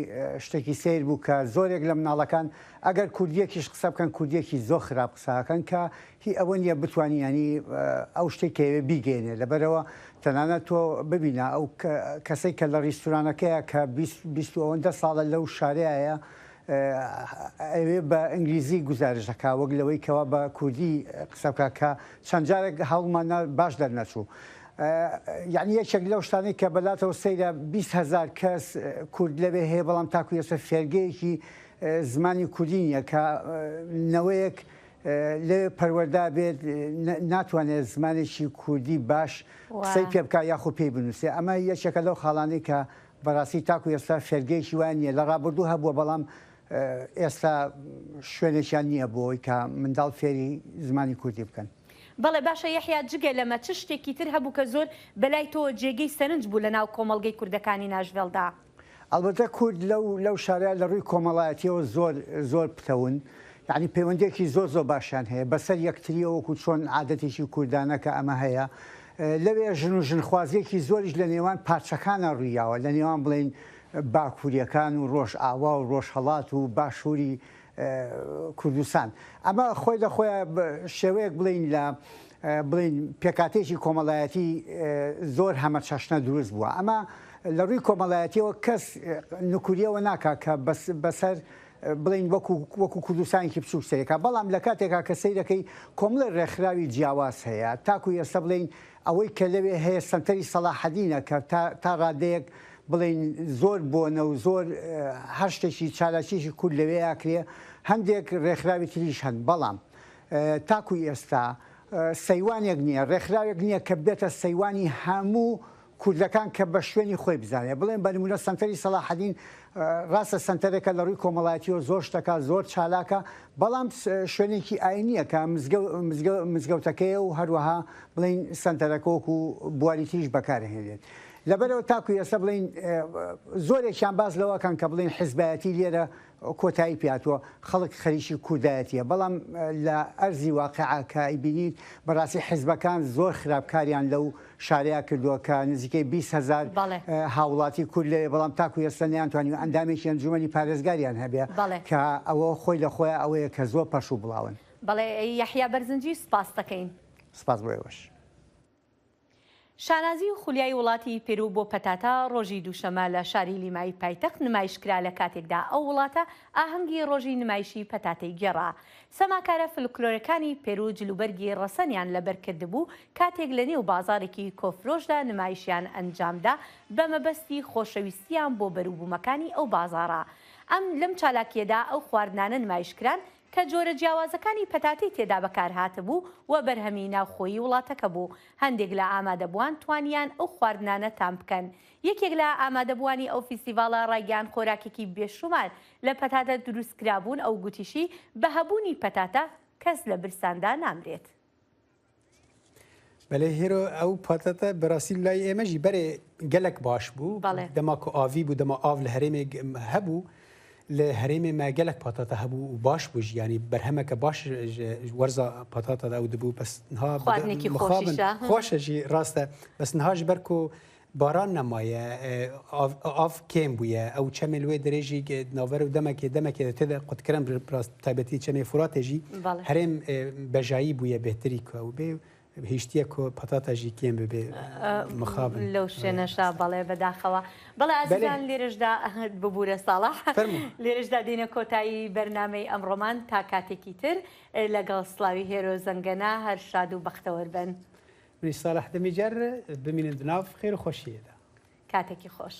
شتێکی سیر بوو کە زۆرێک لە مناڵەکان ئەگەر کوردیەکیش قسە بکەن کوردیەکی زۆر خراپ قساکەن کە هی ئەوە نیە بتوانانی ینی ئەو شتێکەوێ بیگەێنێ لەبەرەوە تەنانەت تۆ ببینە ئەو کەسەی کە لە ڕیستورانەکەیە کە 20 ساڵە لەو شارەیە ئەوێ بە ئینگلیزی گزارش دەکا وەک لەوەی کەوا بە کوردی قسە بکە کە چەند جارێک هەڵمان باش دەرنەچوو. یعنی یەکێک لەو شتانەی کە بەلاتەوە سەیرە 20,000 کەس کورد لەوێ هەیە بەڵام تاکو ێستا فێرگەیەکی زمانی کوردی نیە کە نەوەیەک لێ پەروەردا بێت ناتوانێت زمانێکی کوردی باش قسەی پێ بکە یاخۆ پێی بنووسێ ئەمە یەکێکە لەو خاڵانەی کە بەڕاستی تاکو ئێستا فێرگەیەکی وان نیە لە ڕابردوو هەبووە بەڵام ئێستا شوێنێکیان نییە بۆی کە منداڵ فێری زمانی کوردی بکەن. بەڵێ باشە یەحیا جگە لەمە چ شتێکی تر هەبوو کە زۆر بەلای تۆ جێگەی سەرنج بوو لە ناو کۆمەڵگەی کوردەکانی ناشڤێڵدا؟ ئەلبەتە کورد لەو شارە لە ڕووی کۆمەڵایەتیەوە زۆر پتەون یعنی پەیوەندێکی زۆر باشیان هەیە بەسەر یەکتریەوە وەکو چۆن عادەتێکی کوردانەکە ئەمە هەیە لەوێ ژن و ژنخوازیەکی زۆریش لە نێوان پارچەکانە ڕوویاوە لە نێوان بڵین باکووریەکان و ڕۆژ ئاوا و ڕۆژهەڵات و باشووری کوردستان ئەمە خۆی لە خۆیان شێوەیەک بڵین لە بڵین پێکاتێکی کۆمەڵایەتی زۆر هەمە چەشنە دروست بووە ئەمە لە ڕووی کۆمەڵایەتیەوە کەس نکوریەوە ناکا کە بەسەر بڵین وەکو کوردستانێکی بچووک سەرێکە بەڵام لە کاتێکا کە سەیرەکەی کۆمەڵە ڕێکخراوی جیاواز هەیە تاکو ئێستا بڵین ئەوەی کە لەوێ هەیە سەنتەری سەلاحەدینە کە تا ڕادەیەک بڵین زۆر بۆنە و زۆر هەر شتێکی چالاکیێکی کورد لەوێ یاکرێ هەندێک ڕێکخراوی تریش هەن بەڵام تاکوی ئێستا سەیوانێک نییە ڕێکخراوێک نییە کە بێتە سەیوانی هەموو کوردەکان کە بە شوێنی خۆی بزانێ بڵێن بە نمونە سەنتەری سەلاحەدین ڕاستە سنتەرێکە لە ڕووی کۆمەڵایەتیەوە زۆر شتەکە زۆر چالاکە بەڵام شوێنێکی ئاینیە کە مزگەوتەکەیە و هەروەها بڵین سنتەرەکۆک و بواریتیش بەکارهێنێت لەبەرەوە تاکو ئێستا بڵین زۆرێکیان باز لەوەکان کە بڵین حیزبایەتی لێرە کۆتایی پیاتوە خەڵک خەریکی کوردایەتیە بەڵام لە ئەرزی واقعا کە ئیبینیت بەڕاستی حیزبەکان زۆر خراپکاریان لەو شارەیە کردووە کە نزیکەی 20,000 هاوڵاتی کورد لێ بەڵام تاکو ئێستا نەیانتوانی ئەندامێکی ئەنجومەنی پارێزگاریان هەبێ کە ئەوە خۆی لە خۆی ئەوەیە کە زۆر پەش و بڵاون. بەڵێ یەحیا بەرزنجی سپاس دەکەین. سپاس بۆیەوەش. شانازی و خولیای وڵاتی پێرو بۆ پەتاتە ڕۆژی دووشەمە لە شاری لیمای پایتەخت نمایشکرا لە کاتێکدا ئەو وڵاتە ئاهەنگی ڕۆژی نمایشی پەتاتەی گێڕا. سەماکارە فلکلۆرەکانی پێرو جلوبەرگی ڕەسەنیان لەبەرکرد بوو کاتێک لە نێو بازارێکی کۆفرۆشدا نمایشیان ئەنجامدا بە مەبەستی خۆشەویستیان بۆ بەروبوومەکانی ئەو بازارە. ئەم لەم چالاکیەدا ئەو خواردنانە نمایشکران کە جۆرە جیاوازەکانی پەتاتی تێدا بەکارهاتە بوو و بەرهەمی ناوخۆیی وڵاتەکە بوو. هەندێک لە ئامادەبووان توانیان ئەو خواردنانە تام بکەن. یەکێک لە ئامادەبووانی ئەو فیستیڤاڵە ڕایگەیان خۆراکێکی بێشومان لە پەتاتە دروستکرابوون ئەو گوتیشی بە هەبوونی پەتاتە کەس لە برساندا نامرێت. بەڵێ هێرۆ ئەو پەتاتە بەڕاستی لای ئێمەژی بەرێ گەلک باش بوو دەماکە ئاوی بوو دەما ئاو لە هەرێمێک هەبوو لە هەرێمێ ماگەلک پاتاتە هەبوو و باش بوو ینی بەرهەمەکە باش وەرزە پاتاتە ئەو دەبوو بەسنها خۆشەژی ڕاستە بەسنهاش بەرک و باران نەمایە ئاف کێم بووە ئەو چەمێ لێ درێژی ناوەر و دەمەکێ تێدا قوتکردن تایبەتی چەمێ فراتێژی هەرێم بەژایی بووە بهتری و بێ هیچتیە کۆ پەتاتەژی کێم ببێ مخابن لەو شوێنەشا بەڵێ بەداخەوە بەڵێ ئازیزان لێرەشدا ببوورە ساڵح لێرەشدا دێنە کۆتایی بەرنامەی ئەمڕۆمان تا کاتێکی تر لەگەڵ سڵاوی هێرۆ زەنگەنە هەر شاد و بەختەوەر بن. منی ساڵح دەمیجار بمینن ناو خێر و خۆشیەدا کاتێکی خۆش.